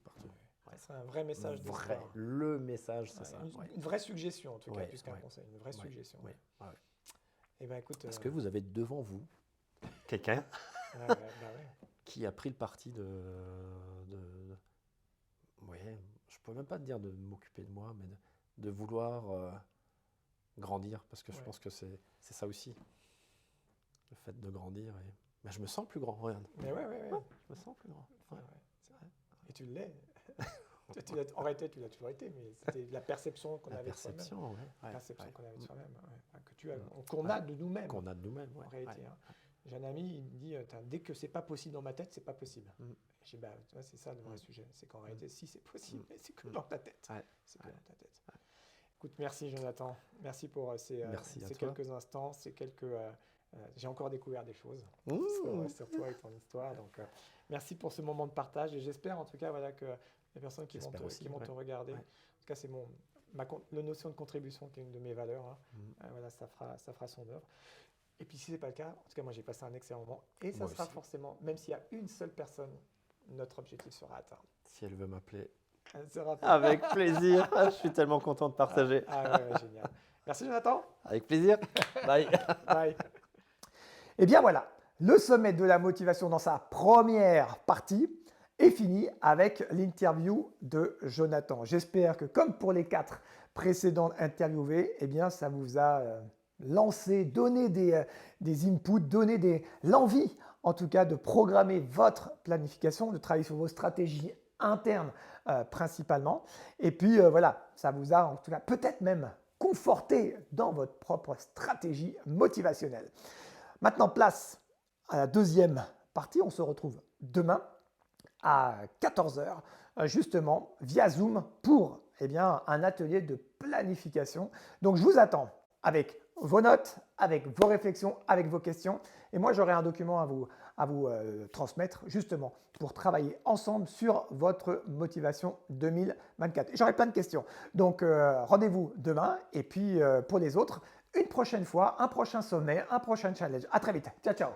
Speaker 1: C'est un vrai message d'espoir.
Speaker 2: Le message, c'est ça.
Speaker 1: Une vraie suggestion, en tout cas, plus qu'un conseil. Une vraie suggestion. Et ben, écoute,
Speaker 2: parce que vous avez devant vous quelqu'un qui a pris le parti je peux même pas te dire de m'occuper de moi, mais de vouloir grandir, parce que je pense que c'est ça aussi, le fait de grandir. Mais je me sens plus grand, regarde.
Speaker 1: Mais
Speaker 2: je me sens plus grand.
Speaker 1: C'est vrai. Et tu l'es. En réalité, tu l'as toujours été, mais c'était la perception qu'on avait de soi-même. La perception qu'on avait de soi-même, qu'on a de nous-mêmes.
Speaker 2: Qu'on a de nous-mêmes,
Speaker 1: en réalité. J'ai un ami, il me dit, dès que c'est pas possible dans ma tête, c'est pas possible. Je dis, tu vois, c'est ça le vrai sujet. C'est qu'en réalité, si c'est possible, mais c'est que dans ta tête. C'est que dans ta tête. Écoute, merci Jonathan. Merci pour
Speaker 2: Merci à
Speaker 1: ces
Speaker 2: toi.
Speaker 1: quelques instants, j'ai encore découvert des choses
Speaker 2: Mmh.
Speaker 1: sur toi et ton histoire. Donc, merci pour ce moment de partage et j'espère en tout cas voilà, que les personnes
Speaker 2: J'espère aussi,
Speaker 1: qui vont
Speaker 2: ouais.
Speaker 1: te regarder,
Speaker 2: Ouais.
Speaker 1: en tout cas c'est la notion de contribution qui est une de mes valeurs, hein.
Speaker 2: Mmh.
Speaker 1: Voilà, ça fera son œuvre. Et puis si ce n'est pas le cas, en tout cas moi j'ai passé un excellent moment et ça
Speaker 2: Moi
Speaker 1: sera
Speaker 2: aussi.
Speaker 1: forcément, même s'il y a une seule personne, notre objectif sera atteint.
Speaker 2: Si elle veut m'appeler.
Speaker 1: Elle sera faite.
Speaker 2: Avec plaisir. Je suis tellement content de partager.
Speaker 1: Ouais, génial. Merci Jonathan.
Speaker 2: Avec plaisir. Bye.
Speaker 1: Bye. Et bien voilà, le sommet de la motivation dans sa première partie est fini avec l'interview de Jonathan. J'espère que comme pour les 4 précédentes interviewés, eh bien ça vous a lancé, donné des inputs, donné l'envie en tout cas de programmer votre planification, de travailler sur vos stratégies internes principalement. Et puis voilà, ça vous a en tout cas peut-être même conforté dans votre propre stratégie motivationnelle. Maintenant, place à la deuxième partie. On se retrouve demain à 14 h, justement, via Zoom pour un atelier de planification. Donc, je vous attends avec vos notes, avec vos réflexions, avec vos questions. Et moi, j'aurai un document à vous transmettre, justement, pour travailler ensemble sur votre motivation 2024. J'aurai plein de questions. Donc, rendez-vous demain. Et puis, pour les autres, une prochaine fois, un prochain sommet, un prochain challenge. À très vite. Ciao, ciao.